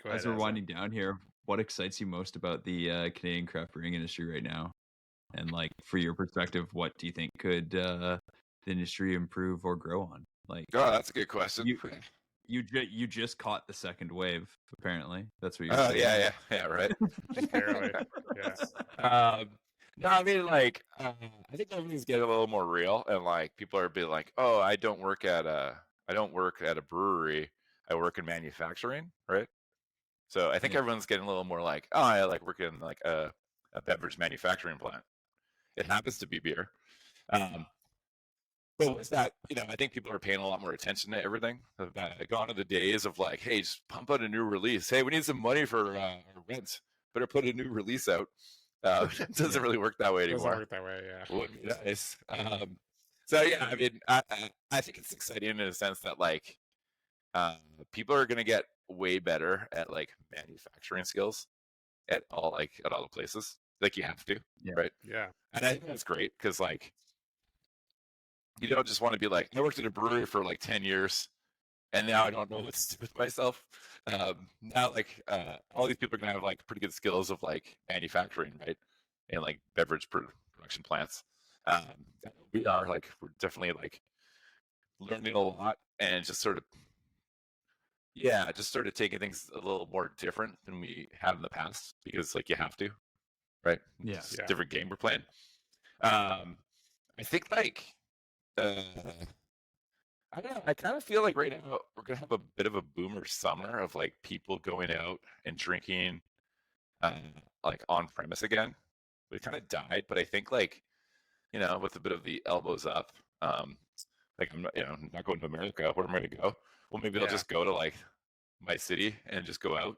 A: ahead,
D: As we're
A: Azlan.
D: winding down here, what excites you most about the Canadian craft brewing industry right now? And like, for your perspective, what do you think could the industry improve or grow on? Like,
C: Oh, that's a good question.
D: you just caught the second wave. Apparently, that's what you're saying.
C: Yeah, right.
A: Barely. Yeah.
C: No, I mean, like, I think everything's getting a little more real, and like, people are being like, "Oh, I don't work at a brewery. I work in manufacturing," right? So I think everyone's getting a little more like, "Oh, I like work in like a beverage manufacturing plant." It happens to be beer, but with that, I think people are paying a lot more attention to everything. Gone are the days of like, "Hey, just pump out a new release. Hey, we need some money for our rent. Better put a new release out." It doesn't really work that way anymore.
A: Doesn't work that way, yeah.
C: Would be nice. So yeah, I mean, I think it's exciting in a sense that like people are going to get way better at like manufacturing skills at all the places. Like you have to, right?
A: Yeah.
C: And I think that's great because like you don't just want to be like, I worked at a brewery for like 10 years and now I don't know what to do with myself. Now like all these people are gonna have like pretty good skills of like manufacturing, right? And like beverage production plants. We're definitely like learning a lot and just sort of taking things a little more different than we have in the past because like you have to, right?
D: Yeah.
C: It's a different game we're playing. I think like I don't know. I kind of feel like right now we're gonna have a bit of a boomer summer of like people going out and drinking, uh, like on premise again. We kind of died, but I think like with a bit of the elbows up, like I'm not, not going to America. Where am I going to go? Well, maybe I'll just go to like my city and just go out.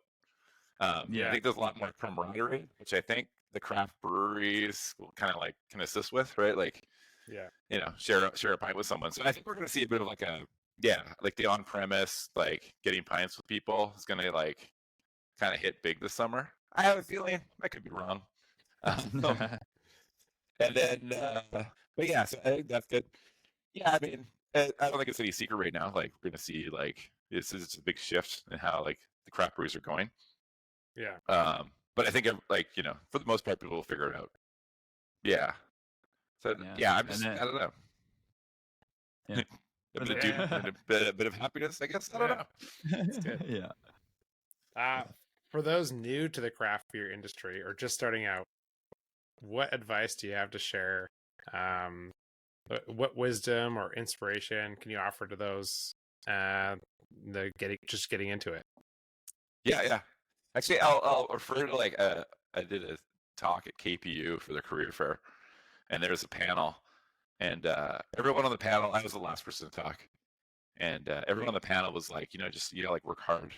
C: I think there's a lot more camaraderie, which I think the craft breweries will kind of like can assist with, right? Like, share a pint with someone. So I think we're going to see a bit of like like the on premise, like getting pints with people is going to like kind of hit big this summer. I have a feeling. I could be wrong. And then, but yeah, so I think that's good. Yeah, I mean, I don't think it's any secret right now. Like we're going to see like this is a big shift in how like the craft breweries are going.
A: Yeah.
C: But I think like for the most part, people will figure it out. Yeah. So I don't know.
D: Yeah.
C: a bit of happiness, I guess. I don't know.
A: It's good.
D: Yeah.
A: For those new to the craft beer industry or just starting out, what advice do you have to share? What wisdom or inspiration can you offer to those getting into it?
C: Yeah. Actually, I'll refer to like I did a talk at KPU for the career fair, and there was a panel, and everyone on the panel, I was the last person to talk, and everyone on the panel was like, just like work hard,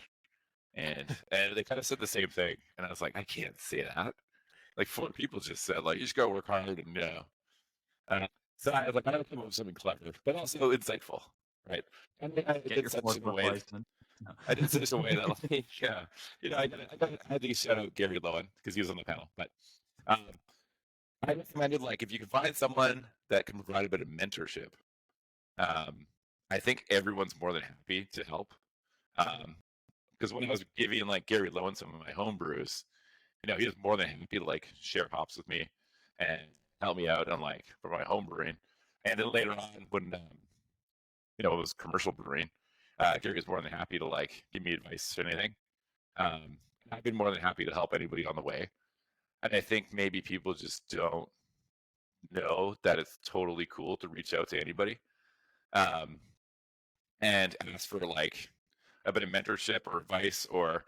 C: and they kind of said the same thing, and I was like, I can't say that. Like 4 people just said like you just gotta work hard, and so I was like, I gotta come up with something clever, but also insightful, right? And I did such a way. I did such a way that like I had to shout out Gary Lowen because he was on the panel, but I recommended like if you can find someone that can provide a bit of mentorship, I think everyone's more than happy to help. Because when I was giving like Gary Lowen some of my home brews, he was more than happy to like share hops with me and help me out on like for my home brewing. And then later on when it was commercial brewing, Gary was more than happy to like give me advice or anything. I've been more than happy to help anybody on the way. And I think maybe people just don't know that it's totally cool to reach out to anybody and ask for like a bit of mentorship or advice, or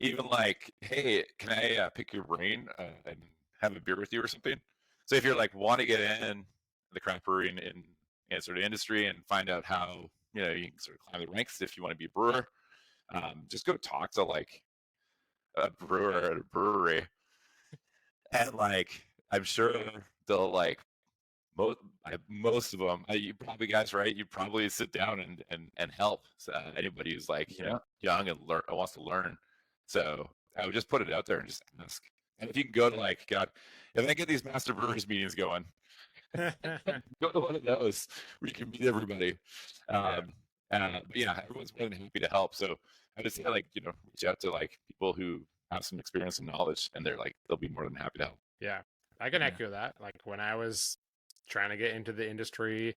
C: even like, hey, can I pick your brain and have a beer with you or something? So if you're like want to get in the craft brewing in sort of industry and find out how you can sort of climb the ranks if you want to be a brewer, just go talk to like a brewer at a brewery, and like I'm sure they'll like most of them. You probably guys, right? You probably sit down and help anybody who's like young and wants to learn. So I would just put it out there and just ask. And if you can go to like God, if I get these master brewers meetings going, go to one of those where you can meet everybody. But everyone's more than happy to help. So I would say like reach out to like people who have some experience and knowledge, and they'll be more than happy to help.
A: Yeah, I can echo that. Like when I was trying to get into the industry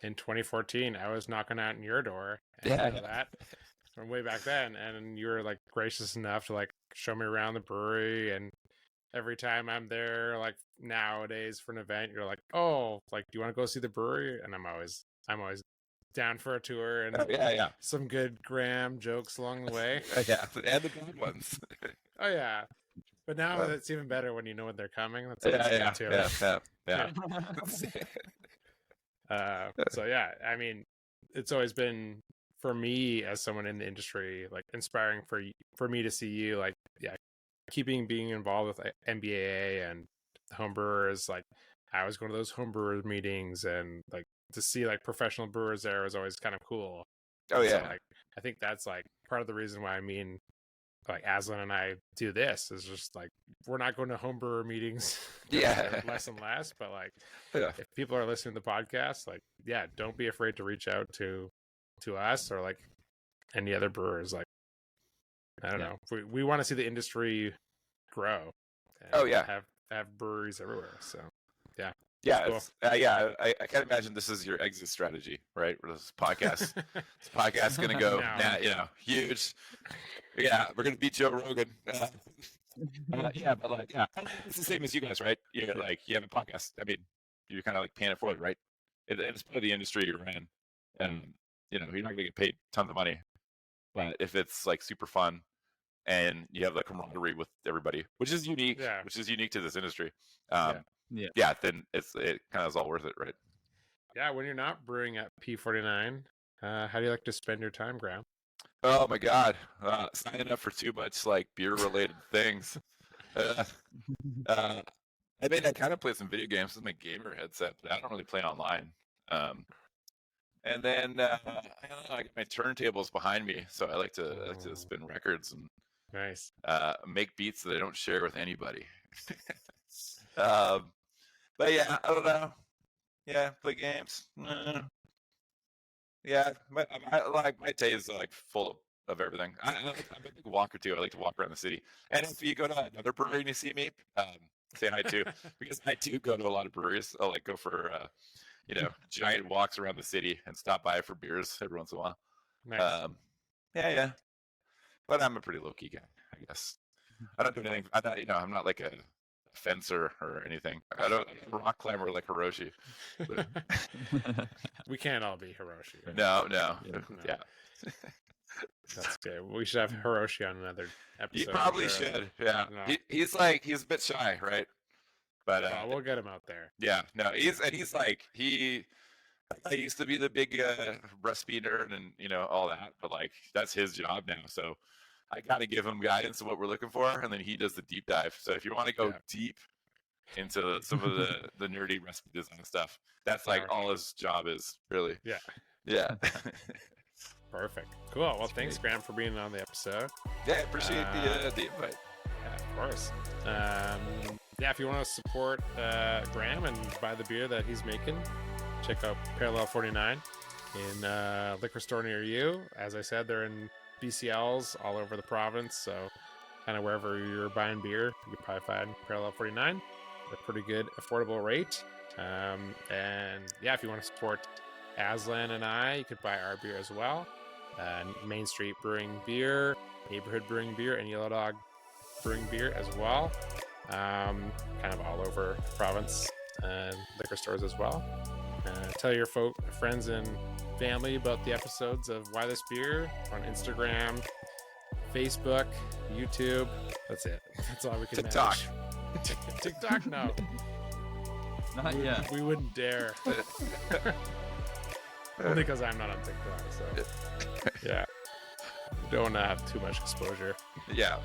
A: in 2014, I was knocking on your door. And that from way back then, and you were like gracious enough to like show me around the brewery. And every time I'm there, like nowadays for an event, you're like, oh, like do you want to go see the brewery? And I'm always down for a tour and some good Graham jokes along the way.
C: And the good ones.
A: Oh yeah. But now it's even better when you know when they're coming. That's good too. So yeah, I mean, it's always been for me as someone in the industry, like inspiring for me to see you, like being involved with MBAA and homebrewers. Like I was going to those homebrewers meetings, and like to see like professional brewers there was always kind of cool.
C: Oh yeah,
A: so, like I think that's like part of the reason why like Azlan and I do this is just like we're not going to homebrewer meetings less and less, but like if people are listening to the podcast, like don't be afraid to reach out to us or like any other brewers. Like I don't know, we want to see the industry grow. Have breweries everywhere. So cool.
C: I can't imagine this is your exit strategy, right? Where this podcast is going to go huge. Yeah, we're going to beat Joe Rogan. But it's the same as you guys, right? You're like, you have a podcast. I mean, you're kind of like paying it forward, right? It's part of the industry you're in. And you're not going to get paid tons of money. But if it's like super fun and you have like camaraderie with everybody, which is unique to this industry, then it kind of is all worth it, right?
A: Yeah, when you're not brewing at P49, how do you like to spend your time, Graham?
C: Oh my God, signing up for too much like beer-related things. I mean, I kind of play some video games with my gamer headset, but I don't really play online. And then I don't know, I got my turntables behind me, so I like to spin records and
A: Nice.
C: Make beats that I don't share with anybody. But yeah, I don't know. Yeah, play games. Yeah, my day is like full of everything. I'm a big walker too. I like to walk around the city. And if you go to another brewery and you see me, say hi too, because I do go to a lot of breweries. I'll like go for giant walks around the city and stop by for beers every once in a while.
A: Nice.
C: Yeah. But I'm a pretty low key guy, I guess. I don't do anything. I'm not like a fencer or anything. I don't rock climber like Hiroshi. But...
A: We can't all be Hiroshi. Right?
C: No. Yeah.
A: That's good. We should have Hiroshi on another episode.
C: You probably should. Yeah. No. He's a bit shy, right? But
A: we'll get him out there.
C: Yeah. No. I used to be the big recipe nerd and all that, but like that's his job now. So I gotta give him guidance of what we're looking for, and then he does the deep dive. So if you want to go deep into some of the nerdy recipe design stuff, that's like all his job is, really. Yeah.
A: Perfect. Cool. Well, thanks, Graham, for being on the episode.
C: Yeah, I appreciate the invite.
A: Yeah, of course. If you want to support Graham and buy the beer that he's making, check out Parallel 49 in a liquor store near you. As I said, they're in BCLs all over the province, so kind of wherever you're buying beer, you can probably find Parallel 49 at a pretty good, affordable rate. If you want to support Azlan and I, you could buy our beer as well. Main Street Brewing Beer, Neighborhood Brewing Beer, and Yellow Dog Brewing Beer as well. Kind of all over the province and liquor stores as well. Tell your friends and family about the episodes of Why This Beer on Instagram, Facebook, YouTube. That's it. That's all we can
C: TikTok.
A: manage. TikTok? No.
D: Not yet.
A: We wouldn't dare. Only because I'm not on TikTok, so yeah. Don't have too much exposure.
C: Yeah.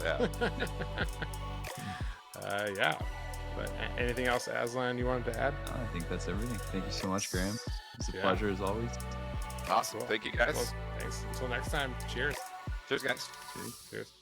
A: But anything else, Azlan, you wanted to add?
D: I think that's everything. Thank you so much, Graham. It's a pleasure as always.
C: Awesome. Thank you, guys.
A: Well, thanks. Until next time. Cheers.
C: Cheers, guys.
A: Cheers.